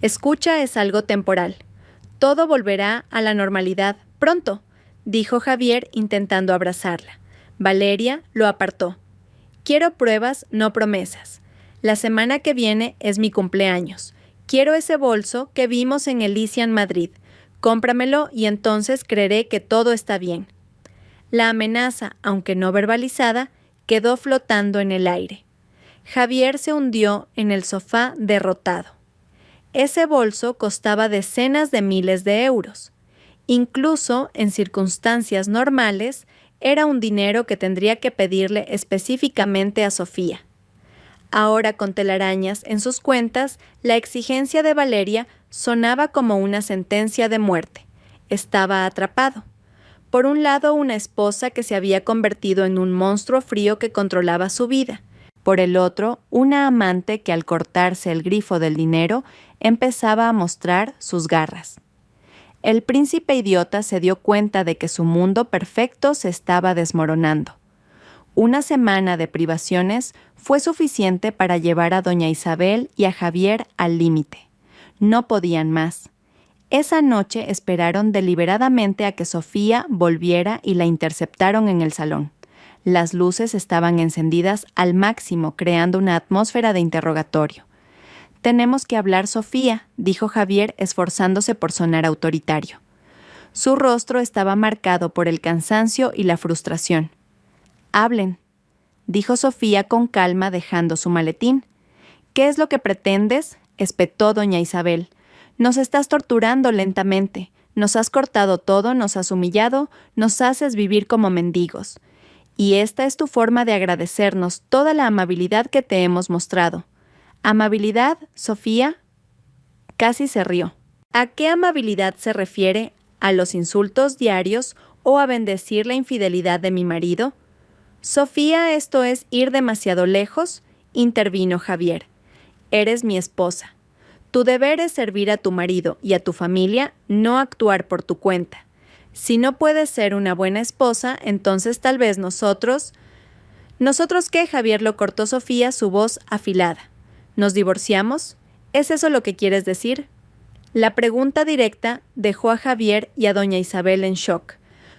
Speaker 1: Escucha, es algo temporal. Todo volverá a la normalidad pronto, dijo Javier intentando abrazarla. Valeria lo apartó. Quiero pruebas, no promesas. La semana que viene es mi cumpleaños. Quiero ese bolso que vimos en Elysian Madrid. Cómpramelo y entonces creeré que todo está bien. La amenaza, aunque no verbalizada, quedó flotando en el aire. Javier se hundió en el sofá derrotado. Ese bolso costaba decenas de miles de euros. Incluso en circunstancias normales, era un dinero que tendría que pedirle específicamente a Sofía. Ahora, con telarañas en sus cuentas, la exigencia de Valeria sonaba como una sentencia de muerte. Estaba atrapado. Por un lado, una esposa que se había convertido en un monstruo frío que controlaba su vida. Por el otro, una amante que al cortarse el grifo del dinero empezaba a mostrar sus garras. El príncipe idiota se dio cuenta de que su mundo perfecto se estaba desmoronando. Una semana de privaciones fue suficiente para llevar a doña Isabel y a Javier al límite. No podían más. Esa noche esperaron deliberadamente a que Sofía volviera y la interceptaron en el salón. Las luces estaban encendidas al máximo, creando una atmósfera de interrogatorio. «Tenemos que hablar, Sofía», dijo Javier, esforzándose por sonar autoritario. Su rostro estaba marcado por el cansancio y la frustración. «Hablen», dijo Sofía con calma, dejando su maletín. «¿Qué es lo que pretendes?», espetó doña Isabel. «Nos estás torturando lentamente. Nos has cortado todo, nos has humillado, nos haces vivir como mendigos. Y esta es tu forma de agradecernos toda la amabilidad que te hemos mostrado». «¿Amabilidad, Sofía?» Casi se rió. ¿A qué amabilidad se refiere? ¿A los insultos diarios o a bendecir la infidelidad de mi marido? «Sofía, esto es ir demasiado lejos», intervino Javier. «Eres mi esposa. Tu deber es servir a tu marido y a tu familia, no actuar por tu cuenta. Si no puedes ser una buena esposa, entonces tal vez nosotros... ¿Nosotros qué?», Javier lo cortó Sofía, su voz afilada. «¿Nos divorciamos? ¿Es eso lo que quieres decir?» La pregunta directa dejó a Javier y a doña Isabel en shock.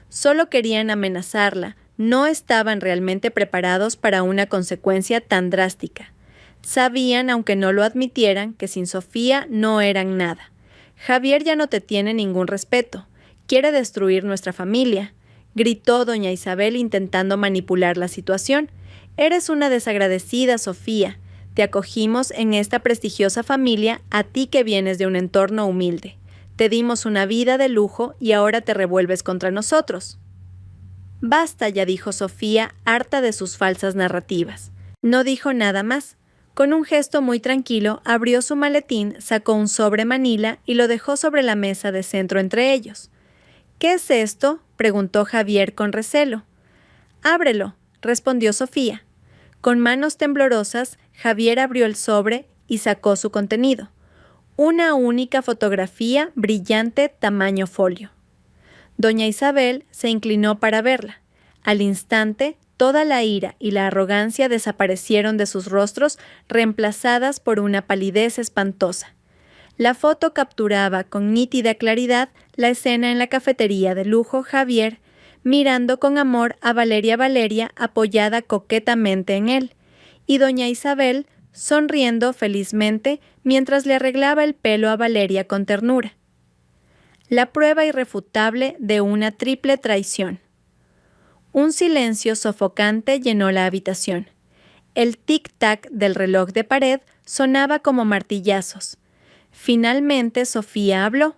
Speaker 1: Solo querían amenazarla. No estaban realmente preparados para una consecuencia tan drástica. Sabían, aunque no lo admitieran, que sin Sofía no eran nada. «Javier ya no te tiene ningún respeto. Quiere destruir nuestra familia», gritó doña Isabel intentando manipular la situación. «Eres una desagradecida, Sofía. Te acogimos en esta prestigiosa familia, a ti que vienes de un entorno humilde. Te dimos una vida de lujo y ahora te revuelves contra nosotros». «Basta ya», dijo Sofía, harta de sus falsas narrativas. No dijo nada más. Con un gesto muy tranquilo, abrió su maletín, sacó un sobre manila y lo dejó sobre la mesa de centro entre ellos. «¿Qué es esto?», preguntó Javier con recelo. «Ábrelo», respondió Sofía. Con manos temblorosas, Javier abrió el sobre y sacó su contenido. Una única fotografía brillante tamaño folio. Doña Isabel se inclinó para verla. Al instante, toda la ira y la arrogancia desaparecieron de sus rostros, reemplazadas por una palidez espantosa. La foto capturaba con nítida claridad la escena en la cafetería de lujo. Javier, mirando con amor a Valeria apoyada coquetamente en él, y doña Isabel sonriendo felizmente mientras le arreglaba el pelo a Valeria con ternura. La prueba irrefutable de una triple traición. Un silencio sofocante llenó la habitación. El tic-tac del reloj de pared sonaba como martillazos. Finalmente Sofía habló.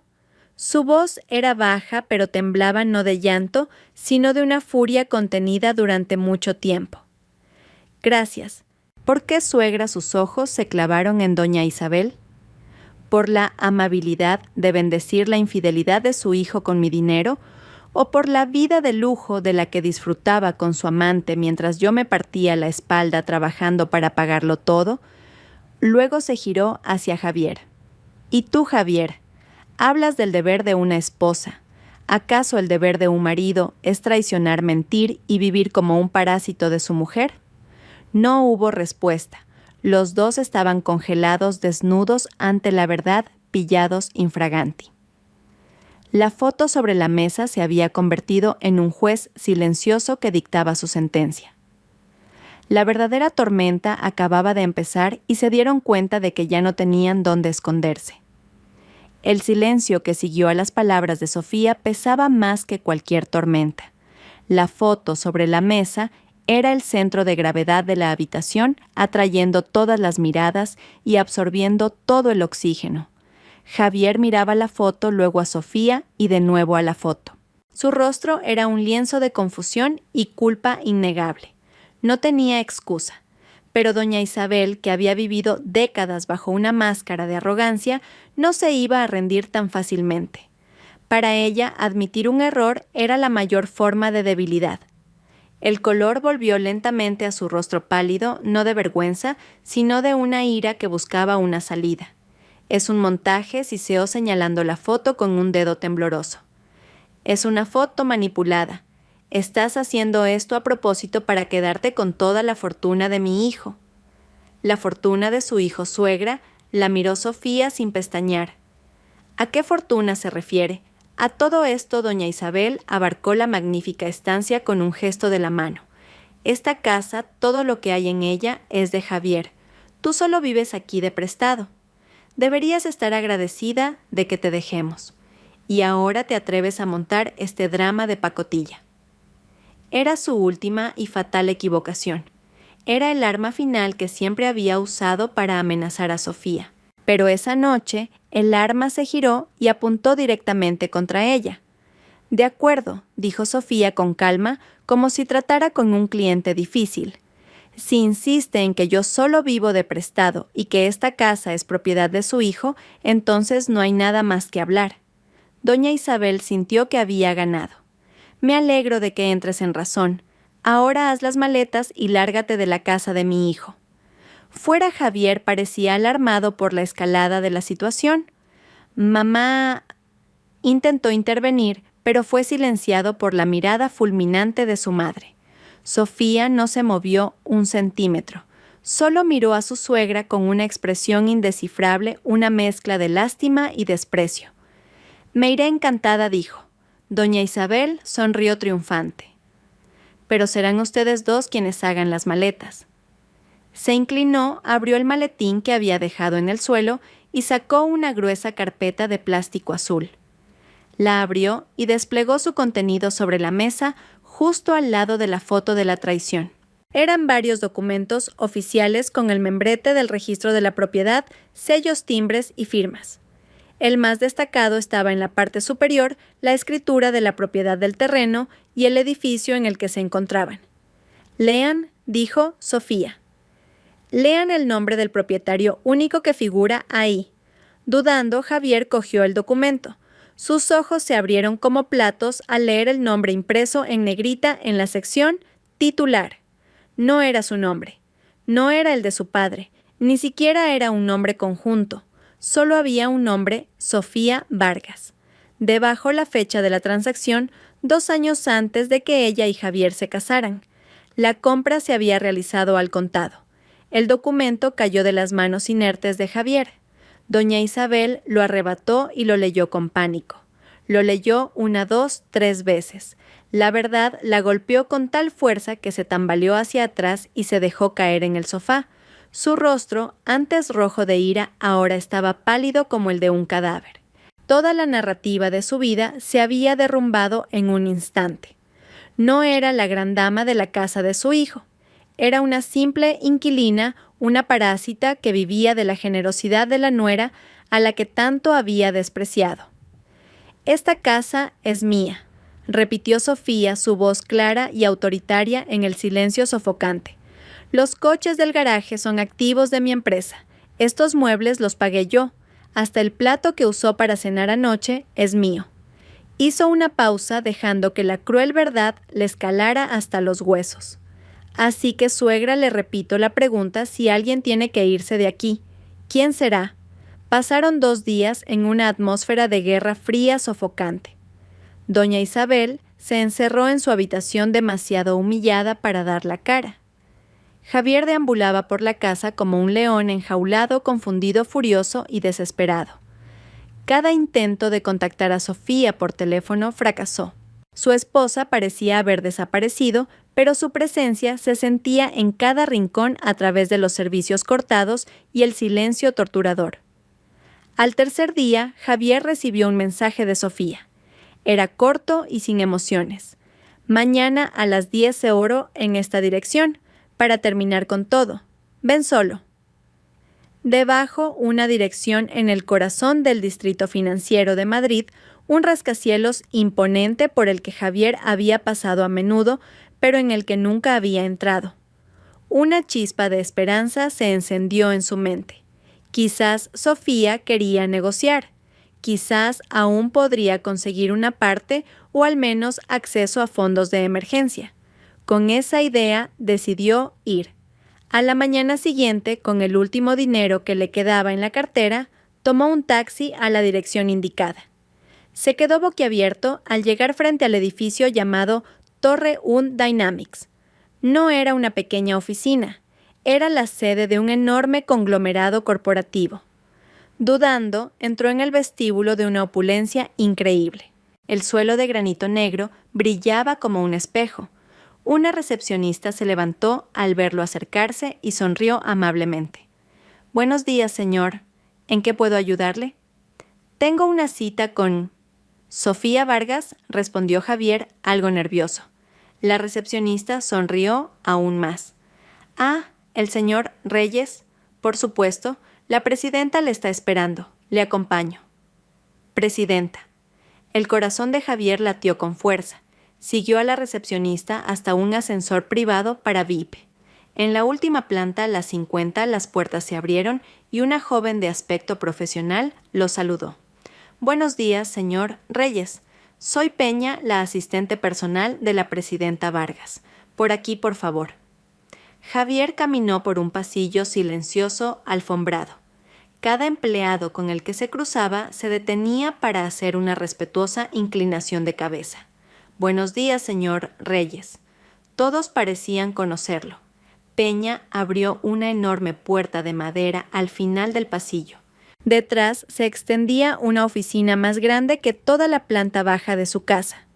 Speaker 1: Su voz era baja, pero temblaba no de llanto, sino de una furia contenida durante mucho tiempo. Gracias. ¿Por qué, suegra, sus ojos se clavaron en doña Isabel? ¿Por la amabilidad de bendecir la infidelidad de su hijo con mi dinero? ¿O por la vida de lujo de la que disfrutaba con su amante mientras yo me partía la espalda trabajando para pagarlo todo? Luego se giró hacia Javier. ¿Y tú, Javier? Hablas del deber de una esposa. ¿Acaso el deber de un marido es traicionar, mentir y vivir como un parásito de su mujer? No hubo respuesta. Los dos estaban congelados, desnudos ante la verdad, pillados infraganti. La foto sobre la mesa se había convertido en un juez silencioso que dictaba su sentencia. La verdadera tormenta acababa de empezar y se dieron cuenta de que ya no tenían dónde esconderse. El silencio que siguió a las palabras de Sofía pesaba más que cualquier tormenta. La foto sobre la mesa era el centro de gravedad de la habitación, atrayendo todas las miradas y absorbiendo todo el oxígeno. Javier miraba la foto, luego a Sofía y de nuevo a la foto. Su rostro era un lienzo de confusión y culpa innegable. No tenía excusa. Pero doña Isabel, que había vivido décadas bajo una máscara de arrogancia, no se iba a rendir tan fácilmente. Para ella, admitir un error era la mayor forma de debilidad. El color volvió lentamente a su rostro pálido, no de vergüenza, sino de una ira que buscaba una salida. Es un montaje, siseó señalando la foto con un dedo tembloroso. Es una foto manipulada. Estás haciendo esto a propósito para quedarte con toda la fortuna de mi hijo. La fortuna de su hijo, suegra, la miró Sofía sin pestañear. ¿A qué fortuna se refiere? A todo esto doña Isabel abarcó la magnífica estancia con un gesto de la mano. Esta casa, todo lo que hay en ella, es de Javier. Tú solo vives aquí de prestado. Deberías estar agradecida de que te dejemos. Y ahora te atreves a montar este drama de pacotilla. Era su última y fatal equivocación. Era el arma final que siempre había usado para amenazar a Sofía. Pero esa noche, el arma se giró y apuntó directamente contra ella. De acuerdo, dijo Sofía con calma, como si tratara con un cliente difícil. Si insiste en que yo solo vivo de prestado y que esta casa es propiedad de su hijo, entonces no hay nada más que hablar. Doña Isabel sintió que había ganado. Me alegro de que entres en razón. Ahora haz las maletas y lárgate de la casa de mi hijo. Fuera Javier parecía alarmado por la escalada de la situación. Mamá intentó intervenir, pero fue silenciado por la mirada fulminante de su madre. Sofía no se movió un centímetro. Solo miró a su suegra con una expresión indescifrable, una mezcla de lástima y desprecio. Me iré encantada, dijo. Doña Isabel sonrió triunfante. Pero serán ustedes dos quienes hagan las maletas. Se inclinó, abrió el maletín que había dejado en el suelo y sacó una gruesa carpeta de plástico azul. La abrió y desplegó su contenido sobre la mesa justo al lado de la foto de la traición. Eran varios documentos oficiales con el membrete del registro de la propiedad, sellos, timbres y firmas. El más destacado estaba en la parte superior, la escritura de la propiedad del terreno y el edificio en el que se encontraban. Lean, dijo Sofía. Lean el nombre del propietario único que figura ahí. Dudando, Javier cogió el documento. Sus ojos se abrieron como platos al leer el nombre impreso en negrita en la sección titular. No era su nombre. No era el de su padre. Ni siquiera era un nombre conjunto. Solo había un nombre, Sofía Vargas. Debajo la fecha de la transacción, 2 años antes de que ella y Javier se casaran. La compra se había realizado al contado. El documento cayó de las manos inertes de Javier. Doña Isabel lo arrebató y lo leyó con pánico. Lo leyó 1, 2, 3 veces. La verdad la golpeó con tal fuerza que se tambaleó hacia atrás y se dejó caer en el sofá. Su rostro, antes rojo de ira, ahora estaba pálido como el de un cadáver. Toda la narrativa de su vida se había derrumbado en un instante. No era la gran dama de la casa de su hijo. Era una simple inquilina, una parásita que vivía de la generosidad de la nuera, a la que tanto había despreciado. «Esta casa es mía», repitió Sofía, su voz clara y autoritaria en el silencio sofocante. «Los coches del garaje son activos de mi empresa. Estos muebles los pagué yo. Hasta el plato que usó para cenar anoche es mío». Hizo una pausa, dejando que la cruel verdad le escalara hasta los huesos. «Así que, suegra, le repito la pregunta si alguien tiene que irse de aquí. ¿Quién será?». Pasaron 2 días en una atmósfera de guerra fría, sofocante. Doña Isabel se encerró en su habitación demasiado humillada para dar la cara. Javier deambulaba por la casa como un león enjaulado, confundido, furioso y desesperado. Cada intento de contactar a Sofía por teléfono fracasó. Su esposa parecía haber desaparecido, pero su presencia se sentía en cada rincón a través de los servicios cortados y el silencio torturador. Al tercer día, Javier recibió un mensaje de Sofía. Era corto y sin emociones. «Mañana a las 10 en esta dirección, para terminar con todo. Ven solo». Debajo, una dirección en el corazón del Distrito Financiero de Madrid, un rascacielos imponente por el que Javier había pasado a menudo, pero en el que nunca había entrado. Una chispa de esperanza se encendió en su mente. Quizás Sofía quería negociar. Quizás aún podría conseguir una parte o al menos acceso a fondos de emergencia. Con esa idea decidió ir. A la mañana siguiente, con el último dinero que le quedaba en la cartera, tomó un taxi a la dirección indicada. Se quedó boquiabierto al llegar frente al edificio llamado Torre Un Dynamics. No era una pequeña oficina, era la sede de un enorme conglomerado corporativo. Dudando, entró en el vestíbulo de una opulencia increíble. El suelo de granito negro brillaba como un espejo. Una recepcionista se levantó al verlo acercarse y sonrió amablemente. «Buenos días, señor. ¿En qué puedo ayudarle?» «Tengo una cita con...» «Sofía Vargas», respondió Javier, algo nervioso. La recepcionista sonrió aún más. «Ah, el señor Reyes. Por supuesto, la presidenta le está esperando. Le acompaño». «Presidenta». El corazón de Javier latió con fuerza. Siguió a la recepcionista hasta un ascensor privado para VIP. En la última planta, las 50, las puertas se abrieron y una joven de aspecto profesional lo saludó. «Buenos días, señor Reyes. Soy Peña, la asistente personal de la presidenta Vargas. Por aquí, por favor». Javier caminó por un pasillo silencioso, alfombrado. Cada empleado con el que se cruzaba se detenía para hacer una respetuosa inclinación de cabeza. «Buenos días, señor Reyes». Todos parecían conocerlo. Peña abrió una enorme puerta de madera al final del pasillo. Detrás se extendía una oficina más grande que toda la planta baja de su casa.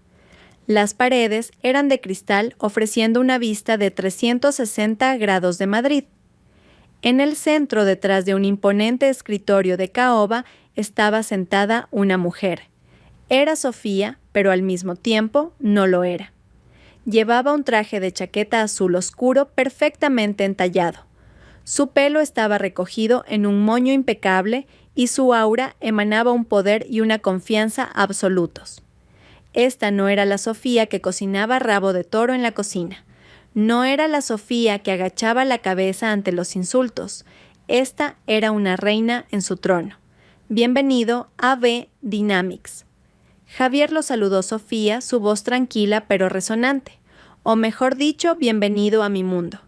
Speaker 1: Las paredes eran de cristal, ofreciendo una vista de 360 grados de Madrid. En el centro, detrás de un imponente escritorio de caoba, estaba sentada una mujer. Era Sofía, pero al mismo tiempo no lo era. Llevaba un traje de chaqueta azul oscuro perfectamente entallado. Su pelo estaba recogido en un moño impecable y su aura emanaba un poder y una confianza absolutos. Esta no era la Sofía que cocinaba rabo de toro en la cocina. No era la Sofía que agachaba la cabeza ante los insultos. Esta era una reina en su trono. Bienvenido a AB Dynamics. Javier lo saludó Sofía, su voz tranquila pero resonante. O mejor dicho, bienvenido a mi mundo.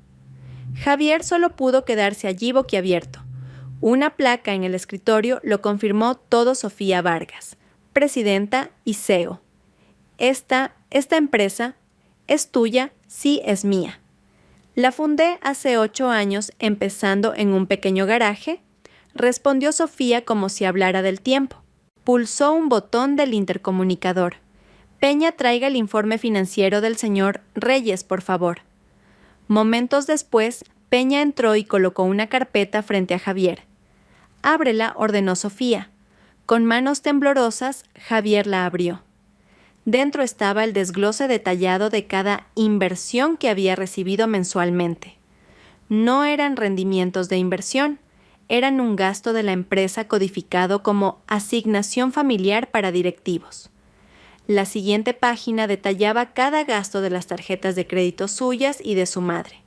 Speaker 1: Javier solo pudo quedarse allí boquiabierto. Una placa en el escritorio lo confirmó todo Sofía Vargas, presidenta y CEO. Esta empresa es tuya, sí es mía. La fundé hace 8 años empezando en un pequeño garaje, respondió Sofía como si hablara del tiempo. Pulsó un botón del intercomunicador. Peña, traiga el informe financiero del señor Reyes, por favor. Momentos después, Peña entró y colocó una carpeta frente a Javier. Ábrela, ordenó Sofía. Con manos temblorosas, Javier la abrió. Dentro estaba el desglose detallado de cada inversión que había recibido mensualmente. No eran rendimientos de inversión, eran un gasto de la empresa codificado como asignación familiar para directivos. La siguiente página detallaba cada gasto de las tarjetas de crédito suyas y de su madre.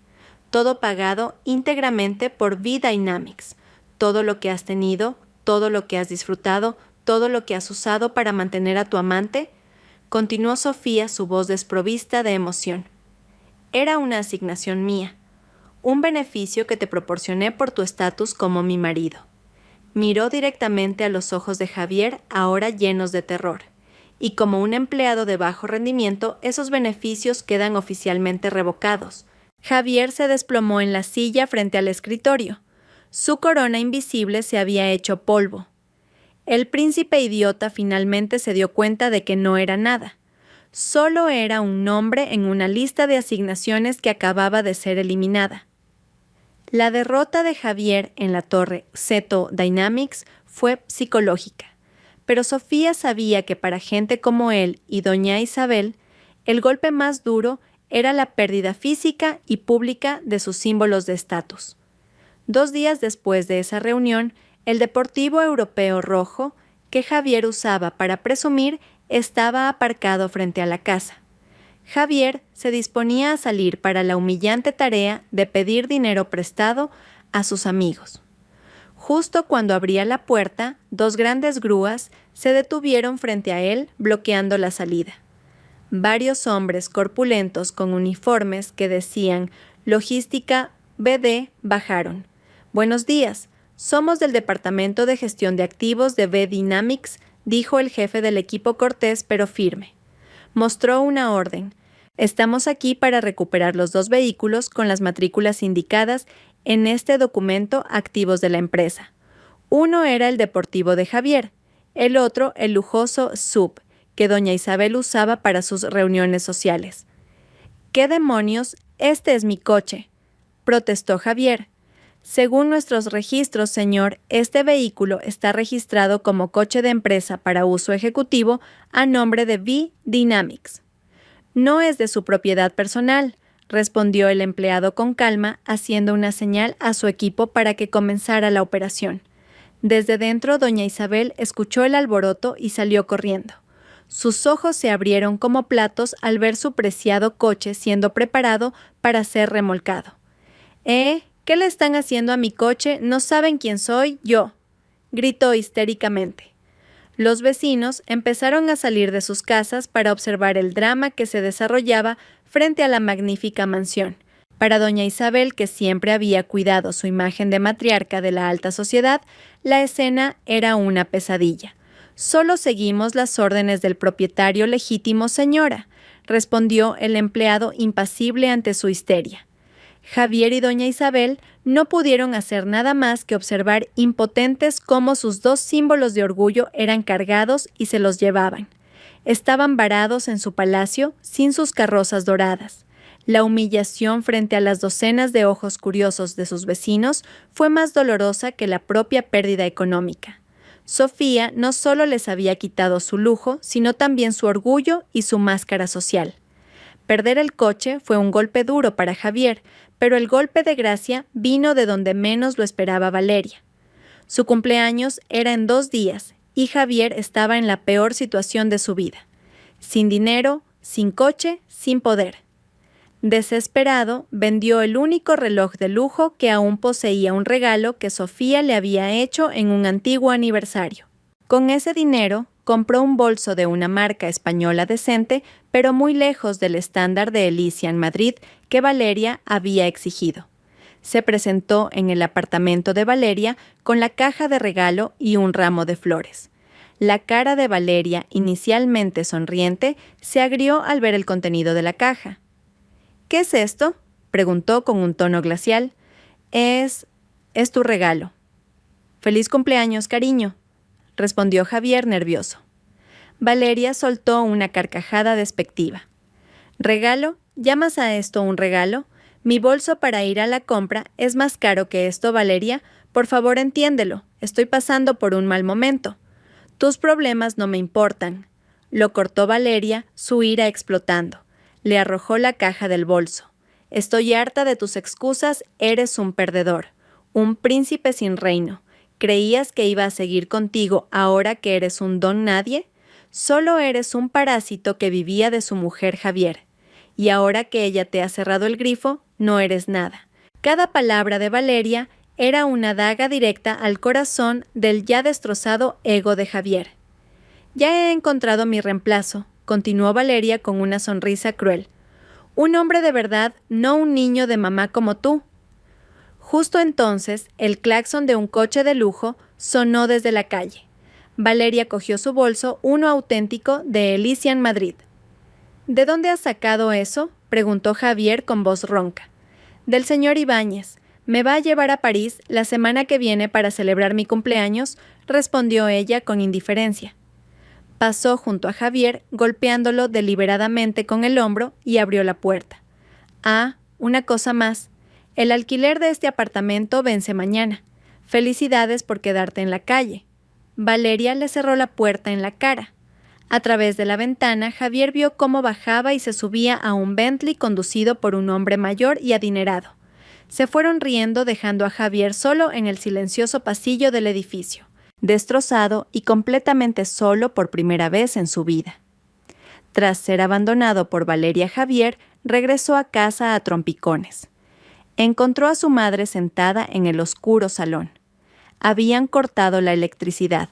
Speaker 1: Todo pagado íntegramente por V-Dynamics. Todo lo que has tenido, todo lo que has disfrutado, todo lo que has usado para mantener a tu amante, continuó Sofía, su voz desprovista de emoción. Era una asignación mía, un beneficio que te proporcioné por tu estatus como mi marido. Miró directamente a los ojos de Javier, ahora llenos de terror. Y como un empleado de bajo rendimiento, esos beneficios quedan oficialmente revocados. Javier se desplomó en la silla frente al escritorio. Su corona invisible se había hecho polvo. El príncipe idiota finalmente se dio cuenta de que no era nada. Solo era un nombre en una lista de asignaciones que acababa de ser eliminada. La derrota de Javier en la torre Zeto Dynamics fue psicológica, pero Sofía sabía que para gente como él y doña Isabel, el golpe más duro era la pérdida física y pública de sus símbolos de estatus. 2 días después de esa reunión, el deportivo europeo rojo, que Javier usaba para presumir, estaba aparcado frente a la casa. Javier se disponía a salir para la humillante tarea de pedir dinero prestado a sus amigos. Justo cuando abría la puerta, 2 grandes grúas se detuvieron frente a él, bloqueando la salida. Varios hombres corpulentos con uniformes que decían Logística BD bajaron. «Buenos días, somos del Departamento de Gestión de Activos de V-Dynamics», dijo el jefe del equipo cortés pero firme. Mostró una orden. «Estamos aquí para recuperar los 2 vehículos con las matrículas indicadas en este documento activos de la empresa. Uno era el deportivo de Javier, el otro el lujoso SUV que doña Isabel usaba para sus reuniones sociales». «¿Qué demonios? Este es mi coche», protestó Javier. «Según nuestros registros, señor, este vehículo está registrado como coche de empresa para uso ejecutivo a nombre de V-Dynamics». «No es de su propiedad personal», respondió el empleado con calma, haciendo una señal a su equipo para que comenzara la operación. Desde dentro, doña Isabel escuchó el alboroto y salió corriendo. Sus ojos se abrieron como platos al ver su preciado coche siendo preparado para ser remolcado. ¿Qué le están haciendo a mi coche? ¿No saben quién soy? Yo», gritó histéricamente. Los vecinos empezaron a salir de sus casas para observar el drama que se desarrollaba frente a la magnífica mansión. Para doña Isabel, que siempre había cuidado su imagen de matriarca de la alta sociedad, la escena era una pesadilla. «Solo seguimos las órdenes del propietario legítimo, señora», respondió el empleado impasible ante su histeria. Javier y doña Isabel no pudieron hacer nada más que observar impotentes cómo sus 2 símbolos de orgullo eran cargados y se los llevaban. Estaban varados en su palacio sin sus carrozas doradas. La humillación frente a las docenas de ojos curiosos de sus vecinos fue más dolorosa que la propia pérdida económica. Sofía no solo les había quitado su lujo, sino también su orgullo y su máscara social. Perder el coche fue un golpe duro para Javier, pero el golpe de gracia vino de donde menos lo esperaba Valeria. Su cumpleaños era en 2 días y Javier estaba en la peor situación de su vida. Sin dinero, sin coche, sin poder. Desesperado, vendió el único reloj de lujo que aún poseía un regalo que Sofía le había hecho en un antiguo aniversario. Con ese dinero, compró un bolso de una marca española decente, pero muy lejos del estándar de Elysian Madrid que Valeria había exigido. Se presentó en el apartamento de Valeria con la caja de regalo y un ramo de flores. La cara de Valeria, inicialmente sonriente, se agrió al ver el contenido de la caja. «¿Qué es esto?», preguntó con un tono glacial. Es tu regalo». «Feliz cumpleaños, cariño», respondió Javier nervioso. Valeria soltó una carcajada despectiva. «¿Regalo? ¿Llamas a esto un regalo? Mi bolso para ir a la compra es más caro que esto, Valeria. Por favor, entiéndelo. Estoy pasando por un mal momento. Tus problemas no me importan». Lo cortó Valeria, su ira explotando. Le arrojó la caja del bolso. «Estoy harta de tus excusas, eres un perdedor. un príncipe sin reino. ¿Creías que iba a seguir contigo ahora que eres un don nadie? Solo eres un parásito que vivía de su mujer Javier. Y ahora que ella te ha cerrado el grifo, no eres nada. Cada palabra de Valeria era una daga directa al corazón del ya destrozado ego de Javier. Ya he encontrado mi reemplazo, continuó Valeria con una sonrisa cruel. Un hombre de verdad, no un niño de mamá como tú. Justo entonces, el claxon de un coche de lujo sonó desde la calle. Valeria cogió su bolso, uno auténtico de Elysian Madrid. ¿De dónde has sacado eso?, preguntó Javier con voz ronca. Del señor Ibáñez. ¿Me va a llevar a París la semana que viene para celebrar mi cumpleaños?, respondió ella con indiferencia. Pasó junto a Javier, golpeándolo deliberadamente con el hombro, y abrió la puerta. Ah, una cosa más. El alquiler de este apartamento vence mañana. Felicidades por quedarte en la calle. Valeria le cerró la puerta en la cara. A través de la ventana, Javier vio cómo bajaba y se subía a un Bentley conducido por un hombre mayor y adinerado. Se fueron riendo, dejando a Javier solo en el silencioso pasillo del edificio, destrozado y completamente solo por primera vez en su vida. Tras ser abandonado por Valeria, Javier regresó a casa a trompicones. Encontró a su madre sentada en el oscuro salón. Habían cortado la electricidad.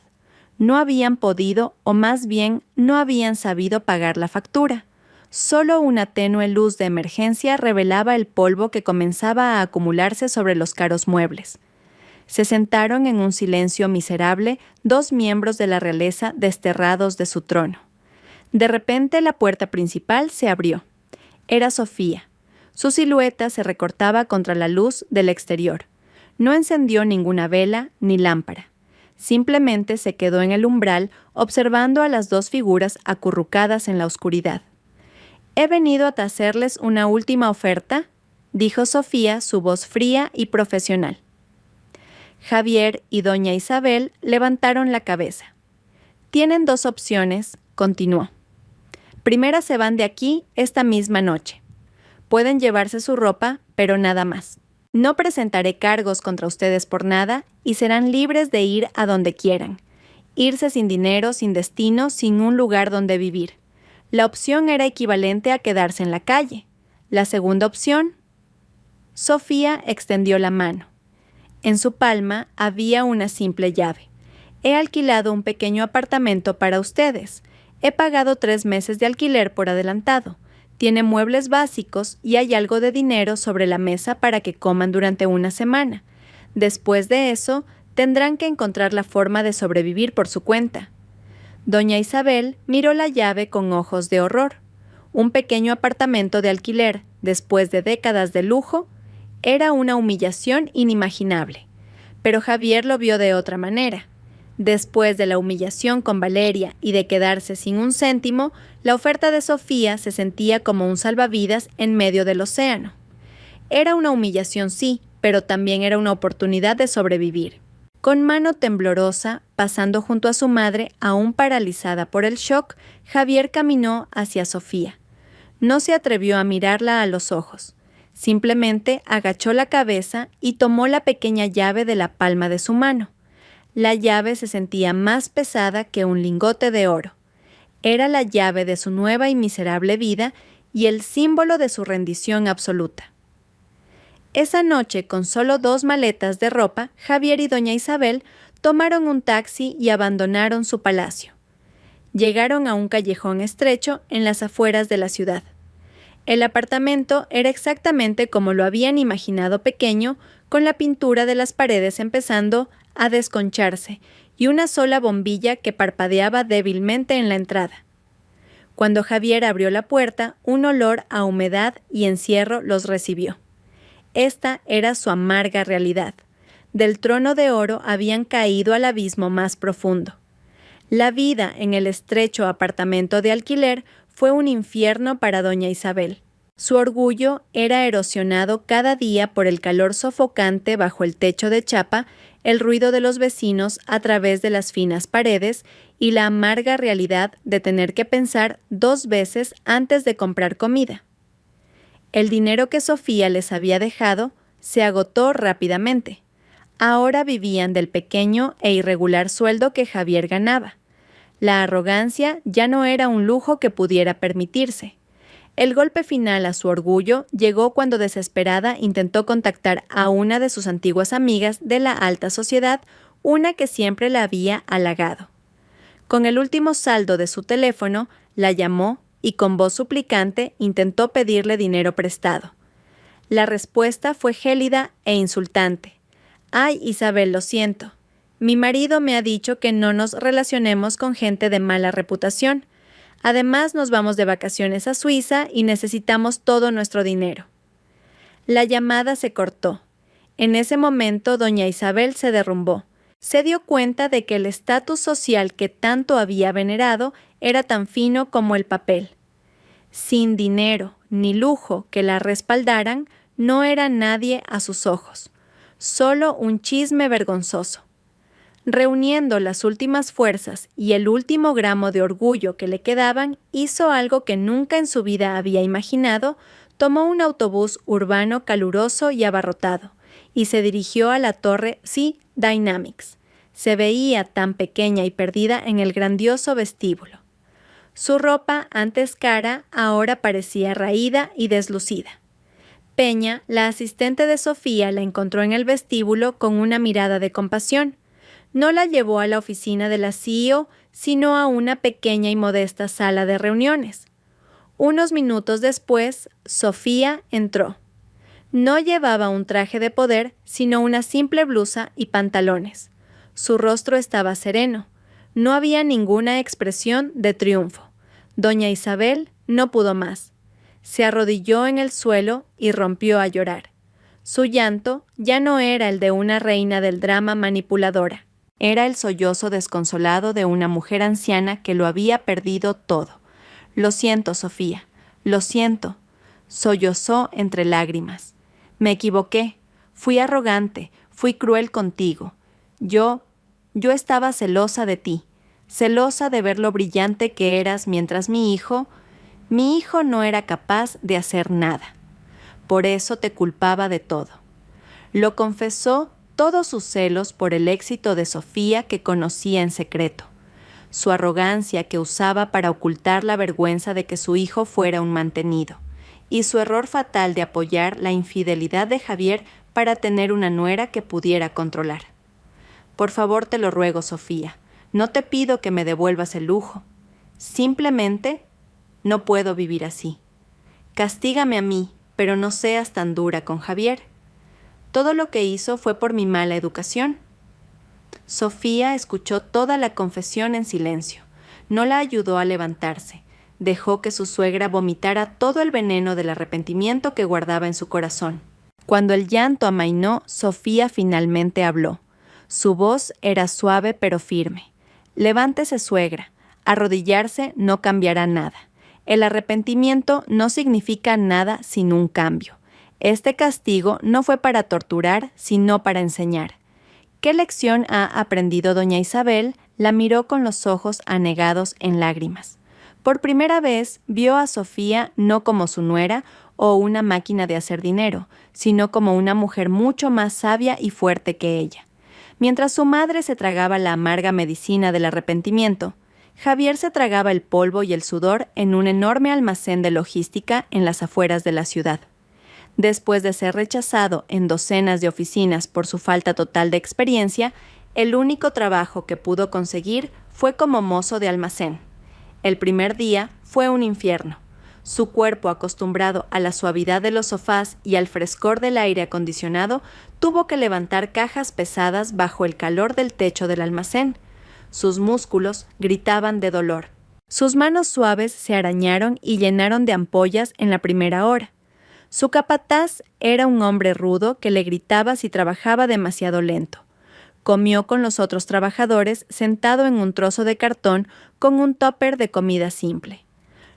Speaker 1: No habían podido, o más bien, no habían sabido pagar la factura. Solo una tenue luz de emergencia revelaba el polvo que comenzaba a acumularse sobre los caros muebles. Se sentaron en un silencio miserable dos miembros de la realeza desterrados de su trono. De repente la puerta principal se abrió. Era Sofía. Su silueta se recortaba contra la luz del exterior. No encendió ninguna vela ni lámpara. Simplemente se quedó en el umbral observando a las dos figuras acurrucadas en la oscuridad. «He venido a hacerles una última oferta», dijo Sofía, su voz fría y profesional. Javier y doña Isabel levantaron la cabeza. «Tienen dos opciones», continuó. «Primera, se van de aquí esta misma noche. Pueden llevarse su ropa, pero nada más. No presentaré cargos contra ustedes por nada y serán libres de ir a donde quieran. Irse sin dinero, sin destino, sin un lugar donde vivir. La opción era equivalente a quedarse en la calle. La segunda opción». Sofía extendió la mano. En su palma había una simple llave. «He alquilado un pequeño apartamento para ustedes. He pagado 3 meses de alquiler por adelantado. Tiene muebles básicos y hay algo de dinero sobre la mesa para que coman durante una semana. Después de eso, tendrán que encontrar la forma de sobrevivir por su cuenta». Doña Isabel miró la llave con ojos de horror. Un pequeño apartamento de alquiler, después de décadas de lujo, era una humillación inimaginable. Pero Javier lo vio de otra manera. Después de la humillación con Valeria y de quedarse sin un céntimo, la oferta de Sofía se sentía como un salvavidas en medio del océano. Era una humillación, sí, pero también era una oportunidad de sobrevivir. Con mano temblorosa, pasando junto a su madre, aún paralizada por el shock, Javier caminó hacia Sofía. No se atrevió a mirarla a los ojos. Simplemente agachó la cabeza y tomó la pequeña llave de la palma de su mano. La llave se sentía más pesada que un lingote de oro. Era la llave de su nueva y miserable vida y el símbolo de su rendición absoluta. Esa noche, con solo 2 maletas de ropa, Javier y doña Isabel tomaron un taxi y abandonaron su palacio. Llegaron a un callejón estrecho en las afueras de la ciudad. El apartamento era exactamente como lo habían imaginado, pequeño, con la pintura de las paredes empezando a desconcharse y una sola bombilla que parpadeaba débilmente en la entrada. Cuando Javier abrió la puerta, un olor a humedad y encierro los recibió. Esta era su amarga realidad. Del trono de oro habían caído al abismo más profundo. La vida en el estrecho apartamento de alquiler fue un infierno para doña Isabel. Su orgullo era erosionado cada día por el calor sofocante bajo el techo de chapa, el ruido de los vecinos a través de las finas paredes y la amarga realidad de tener que pensar 2 veces antes de comprar comida. El dinero que Sofía les había dejado se agotó rápidamente. Ahora vivían del pequeño e irregular sueldo que Javier ganaba. La arrogancia ya no era un lujo que pudiera permitirse. El golpe final a su orgullo llegó cuando desesperada intentó contactar a una de sus antiguas amigas de la alta sociedad, una que siempre la había halagado. Con el último saldo de su teléfono, la llamó y con voz suplicante intentó pedirle dinero prestado. La respuesta fue gélida e insultante. «Ay, Isabel, lo siento. Mi marido me ha dicho que no nos relacionemos con gente de mala reputación. Además, nos vamos de vacaciones a Suiza y necesitamos todo nuestro dinero». La llamada se cortó. En ese momento, doña Isabel se derrumbó. Se dio cuenta de que el estatus social que tanto había venerado era tan fino como el papel. Sin dinero ni lujo que la respaldaran, no era nadie a sus ojos, solo un chisme vergonzoso. Reuniendo las últimas fuerzas y el último gramo de orgullo que le quedaban, hizo algo que nunca en su vida había imaginado. Tomó un autobús urbano caluroso y abarrotado, y se dirigió a la torre Dynamics. Se veía tan pequeña y perdida en el grandioso vestíbulo. Su ropa, antes cara, ahora parecía raída y deslucida. Peña, la asistente de Sofía, la encontró en el vestíbulo con una mirada de compasión. No la llevó a la oficina de la CEO, sino a una pequeña y modesta sala de reuniones. Unos minutos después, Sofía entró. No llevaba un traje de poder, sino una simple blusa y pantalones. Su rostro estaba sereno. No había ninguna expresión de triunfo. Doña Isabel no pudo más. Se arrodilló en el suelo y rompió a llorar. Su llanto ya no era el de una reina del drama manipuladora. Era el sollozo desconsolado de una mujer anciana que lo había perdido todo. «Lo siento, Sofía, lo siento», sollozó entre lágrimas. «Me equivoqué, fui arrogante, fui cruel contigo. Yo estaba celosa de ti, celosa de ver lo brillante que eras mientras mi hijo no era capaz de hacer nada. Por eso te culpaba de todo». Lo confesó todos sus celos por el éxito de Sofía que conocía en secreto, su arrogancia que usaba para ocultar la vergüenza de que su hijo fuera un mantenido, y su error fatal de apoyar la infidelidad de Javier para tener una nuera que pudiera controlar. «Por favor, te lo ruego, Sofía, no te pido que me devuelvas el lujo. Simplemente no puedo vivir así. Castígame a mí, pero no seas tan dura con Javier. Todo lo que hizo fue por mi mala educación». Sofía escuchó toda la confesión en silencio. No la ayudó a levantarse. Dejó que su suegra vomitara todo el veneno del arrepentimiento que guardaba en su corazón. Cuando el llanto amainó, Sofía finalmente habló. Su voz era suave pero firme. «Levántese, suegra. Arrodillarse no cambiará nada. El arrepentimiento no significa nada sin un cambio. Este castigo no fue para torturar, sino para enseñar». ¿Qué lección ha aprendido doña Isabel? La miró con los ojos anegados en lágrimas. Por primera vez vio a Sofía no como su nuera o una máquina de hacer dinero, sino como una mujer mucho más sabia y fuerte que ella. Mientras su madre se tragaba la amarga medicina del arrepentimiento, Javier se tragaba el polvo y el sudor en un enorme almacén de logística en las afueras de la ciudad. Después de ser rechazado en docenas de oficinas por su falta total de experiencia, el único trabajo que pudo conseguir fue como mozo de almacén. El primer día fue un infierno. Su cuerpo, acostumbrado a la suavidad de los sofás y al frescor del aire acondicionado, tuvo que levantar cajas pesadas bajo el calor del techo del almacén. Sus músculos gritaban de dolor. Sus manos suaves se arañaron y llenaron de ampollas en la primera hora. Su capataz era un hombre rudo que le gritaba si trabajaba demasiado lento. Comió con los otros trabajadores sentado en un trozo de cartón con un tupper de comida simple.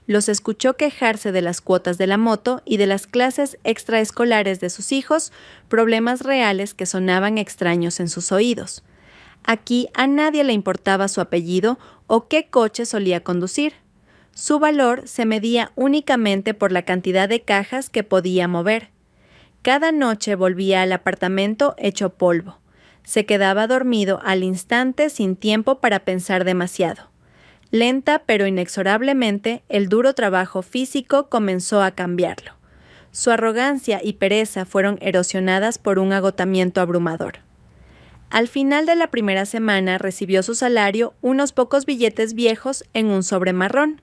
Speaker 1: Los escuchó quejarse de las cuotas de la moto y de las clases extraescolares de sus hijos, problemas reales que sonaban extraños en sus oídos. Aquí a nadie le importaba su apellido o qué coche solía conducir. Su valor se medía únicamente por la cantidad de cajas que podía mover. Cada noche volvía al apartamento hecho polvo. Se quedaba dormido al instante sin tiempo para pensar demasiado. Lenta pero inexorablemente, el duro trabajo físico comenzó a cambiarlo. Su arrogancia y pereza fueron erosionadas por un agotamiento abrumador. Al final de la primera semana recibió su salario unos pocos billetes viejos en un sobre marrón.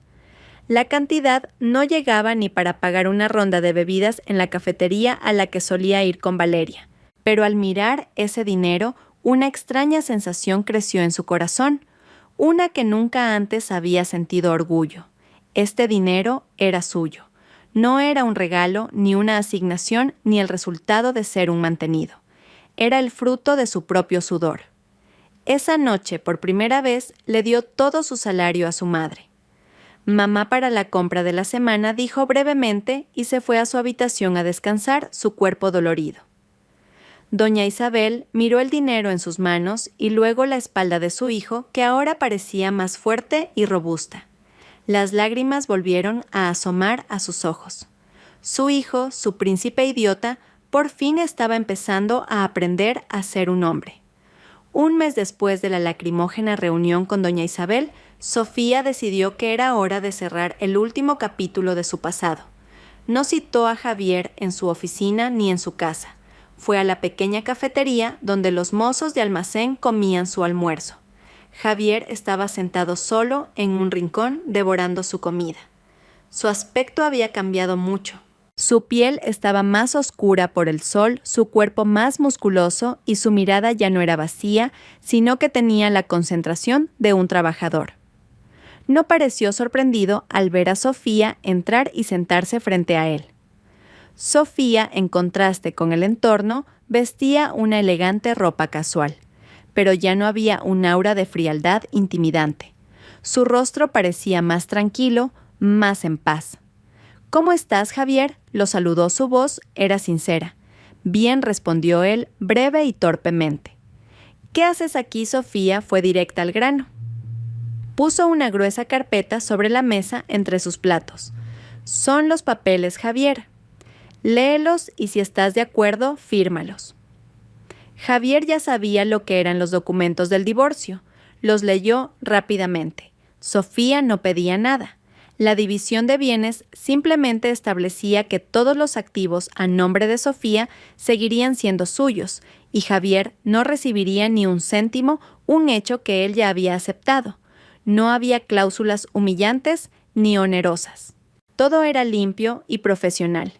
Speaker 1: La cantidad no llegaba ni para pagar una ronda de bebidas en la cafetería a la que solía ir con Valeria, pero al mirar ese dinero, una extraña sensación creció en su corazón, una que nunca antes había sentido orgullo. Este dinero era suyo. No era un regalo, ni una asignación, ni el resultado de ser un mantenido. Era el fruto de su propio sudor. Esa noche, por primera vez, le dio todo su salario a su madre. Mamá para la compra de la semana dijo brevemente y se fue a su habitación a descansar, su cuerpo dolorido. Doña Isabel miró el dinero en sus manos y luego la espalda de su hijo, que ahora parecía más fuerte y robusta. Las lágrimas volvieron a asomar a sus ojos. Su hijo, su príncipe idiota, por fin estaba empezando a aprender a ser un hombre. Un mes después de la lacrimógena reunión con doña Isabel, Sofía decidió que era hora de cerrar el último capítulo de su pasado. No citó a Javier en su oficina ni en su casa. Fue a la pequeña cafetería donde los mozos de almacén comían su almuerzo. Javier estaba sentado solo en un rincón devorando su comida. Su aspecto había cambiado mucho. Su piel estaba más oscura por el sol, su cuerpo más musculoso y su mirada ya no era vacía, sino que tenía la concentración de un trabajador. No pareció sorprendido al ver a Sofía entrar y sentarse frente a él. Sofía, en contraste con el entorno, vestía una elegante ropa casual, pero ya no había un aura de frialdad intimidante. Su rostro parecía más tranquilo, más en paz. «¿Cómo estás, Javier?», lo saludó su voz, era sincera. «Bien», respondió él, breve y torpemente. «¿Qué haces aquí, Sofía?», fue directa al grano. Puso una gruesa carpeta sobre la mesa entre sus platos. «Son los papeles, Javier. Léelos y si estás de acuerdo, fírmalos». Javier ya sabía lo que eran los documentos del divorcio. Los leyó rápidamente. Sofía no pedía nada. La división de bienes simplemente establecía que todos los activos a nombre de Sofía seguirían siendo suyos, y Javier no recibiría ni un céntimo, un hecho que él ya había aceptado. No había cláusulas humillantes ni onerosas. Todo era limpio y profesional.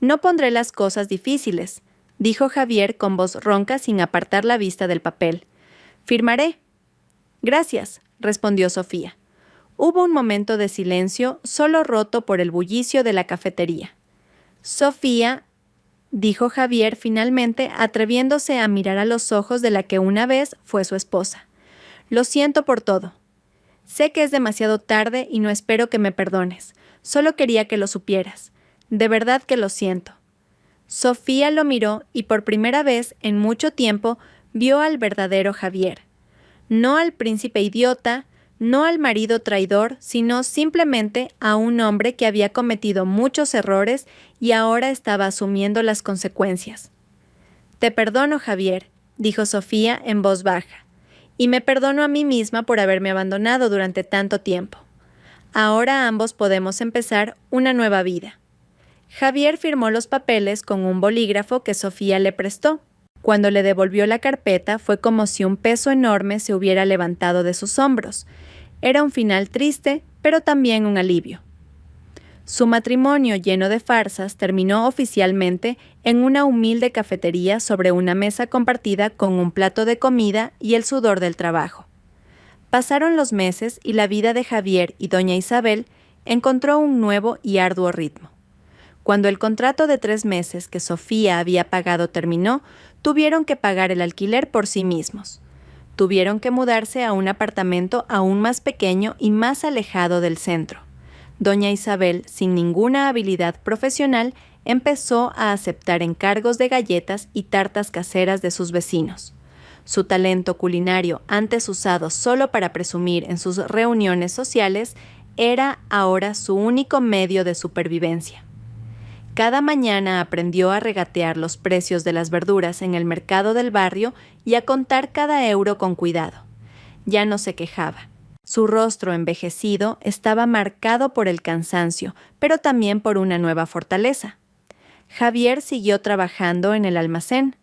Speaker 1: «No pondré las cosas difíciles», dijo Javier con voz ronca sin apartar la vista del papel. «Firmaré». «Gracias», respondió Sofía. Hubo un momento de silencio, solo roto por el bullicio de la cafetería. «Sofía», dijo Javier finalmente, atreviéndose a mirar a los ojos de la que una vez fue su esposa. «Lo siento por todo. Sé que es demasiado tarde y no espero que me perdones. Solo quería que lo supieras. De verdad que lo siento». Sofía lo miró y por primera vez en mucho tiempo vio al verdadero Javier. No al príncipe idiota, no al marido traidor, sino simplemente a un hombre que había cometido muchos errores y ahora estaba asumiendo las consecuencias. «Te perdono, Javier», dijo Sofía en voz baja, «y me perdono a mí misma por haberme abandonado durante tanto tiempo. Ahora ambos podemos empezar una nueva vida». Javier firmó los papeles con un bolígrafo que Sofía le prestó. Cuando le devolvió la carpeta fue como si un peso enorme se hubiera levantado de sus hombros. Era un final triste, pero también un alivio. Su matrimonio lleno de farsas terminó oficialmente en una humilde cafetería sobre una mesa compartida con un plato de comida y el sudor del trabajo. Pasaron los meses y la vida de Javier y doña Isabel encontró un nuevo y arduo ritmo. Cuando el contrato de 3 meses que Sofía había pagado terminó, tuvieron que pagar el alquiler por sí mismos. Tuvieron que mudarse a un apartamento aún más pequeño y más alejado del centro. Doña Isabel, sin ninguna habilidad profesional, empezó a aceptar encargos de galletas y tartas caseras de sus vecinos. Su talento culinario, antes usado solo para presumir en sus reuniones sociales, era ahora su único medio de supervivencia. Cada mañana aprendió a regatear los precios de las verduras en el mercado del barrio y a contar cada euro con cuidado. Ya no se quejaba. Su rostro envejecido estaba marcado por el cansancio, pero también por una nueva fortaleza. Javier siguió trabajando en el almacén.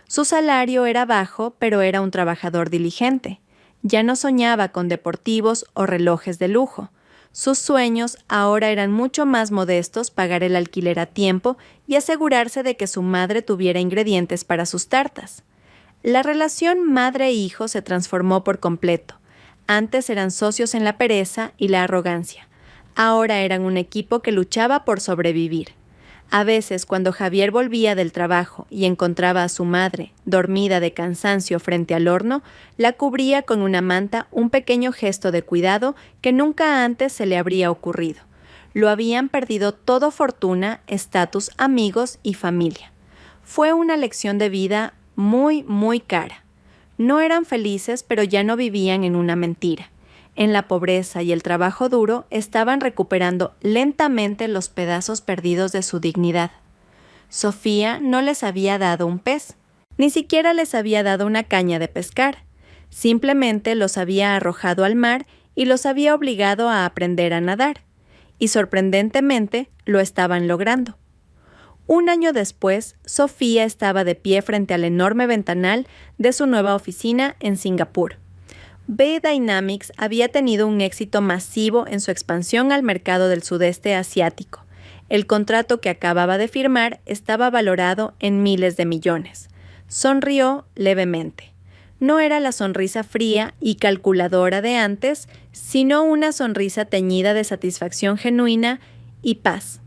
Speaker 1: Su salario era bajo, pero era un trabajador diligente. Ya no soñaba con deportivos o relojes de lujo. Sus sueños ahora eran mucho más modestos: pagar el alquiler a tiempo y asegurarse de que su madre tuviera ingredientes para sus tartas. La relación madre-hijo se transformó por completo. Antes eran socios en la pereza y la arrogancia. Ahora eran un equipo que luchaba por sobrevivir. A veces, cuando Javier volvía del trabajo y encontraba a su madre, dormida de cansancio frente al horno, la cubría con una manta, un pequeño gesto de cuidado que nunca antes se le habría ocurrido. Lo habían perdido todo: fortuna, estatus, amigos y familia. Fue una lección de vida muy, muy cara. No eran felices, pero ya no vivían en una mentira. En la pobreza y el trabajo duro estaban recuperando lentamente los pedazos perdidos de su dignidad. Sofía no les había dado un pez, ni siquiera les había dado una caña de pescar. Simplemente los había arrojado al mar y los había obligado a aprender a nadar. Y sorprendentemente lo estaban logrando. Un año después, Sofía estaba de pie frente al enorme ventanal de su nueva oficina en Singapur. B Dynamics había tenido un éxito masivo en su expansión al mercado del sudeste asiático. El contrato que acababa de firmar estaba valorado en miles de millones. Sonrió levemente. No era la sonrisa fría y calculadora de antes, sino una sonrisa teñida de satisfacción genuina y paz.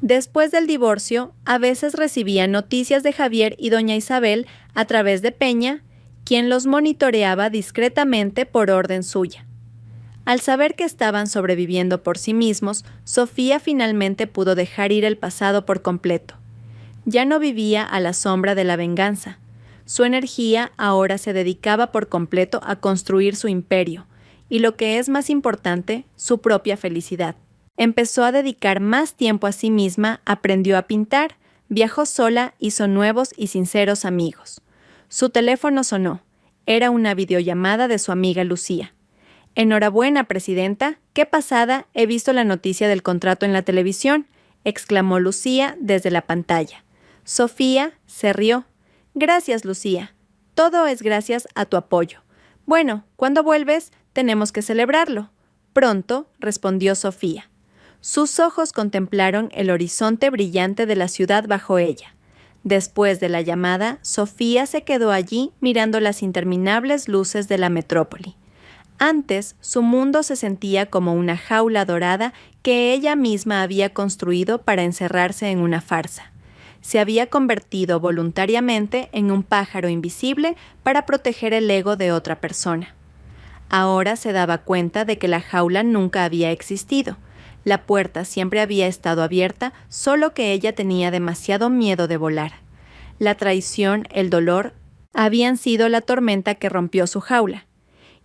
Speaker 1: Después del divorcio, a veces recibía noticias de Javier y doña Isabel a través de Peña, quien los monitoreaba discretamente por orden suya. Al saber que estaban sobreviviendo por sí mismos, Sofía finalmente pudo dejar ir el pasado por completo. Ya no vivía a la sombra de la venganza. Su energía ahora se dedicaba por completo a construir su imperio, y lo que es más importante, su propia felicidad. Empezó a dedicar más tiempo a sí misma, aprendió a pintar, viajó sola, hizo nuevos y sinceros amigos. Su teléfono sonó. Era una videollamada de su amiga Lucía. «Enhorabuena, presidenta. ¡Qué pasada! He visto la noticia del contrato en la televisión», exclamó Lucía desde la pantalla. Sofía se rió. «Gracias, Lucía. Todo es gracias a tu apoyo. Bueno, cuando vuelves, tenemos que celebrarlo». «Pronto», respondió Sofía. Sus ojos contemplaron el horizonte brillante de la ciudad bajo ella. Después de la llamada, Sofía se quedó allí mirando las interminables luces de la metrópoli. Antes, su mundo se sentía como una jaula dorada que ella misma había construido para encerrarse en una farsa. Se había convertido voluntariamente en un pájaro invisible para proteger el ego de otra persona. Ahora se daba cuenta de que la jaula nunca había existido. La puerta siempre había estado abierta, solo que ella tenía demasiado miedo de volar. La traición, el dolor, habían sido la tormenta que rompió su jaula.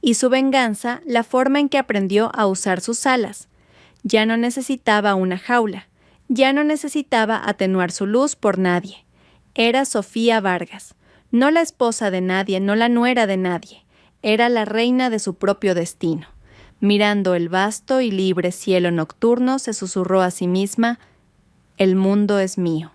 Speaker 1: Y su venganza, la forma en que aprendió a usar sus alas. Ya no necesitaba una jaula. Ya no necesitaba atenuar su luz por nadie. Era Sofía Vargas. No la esposa de nadie, no la nuera de nadie. Era la reina de su propio destino. Mirando el vasto y libre cielo nocturno, se susurró a sí misma: «El mundo es mío».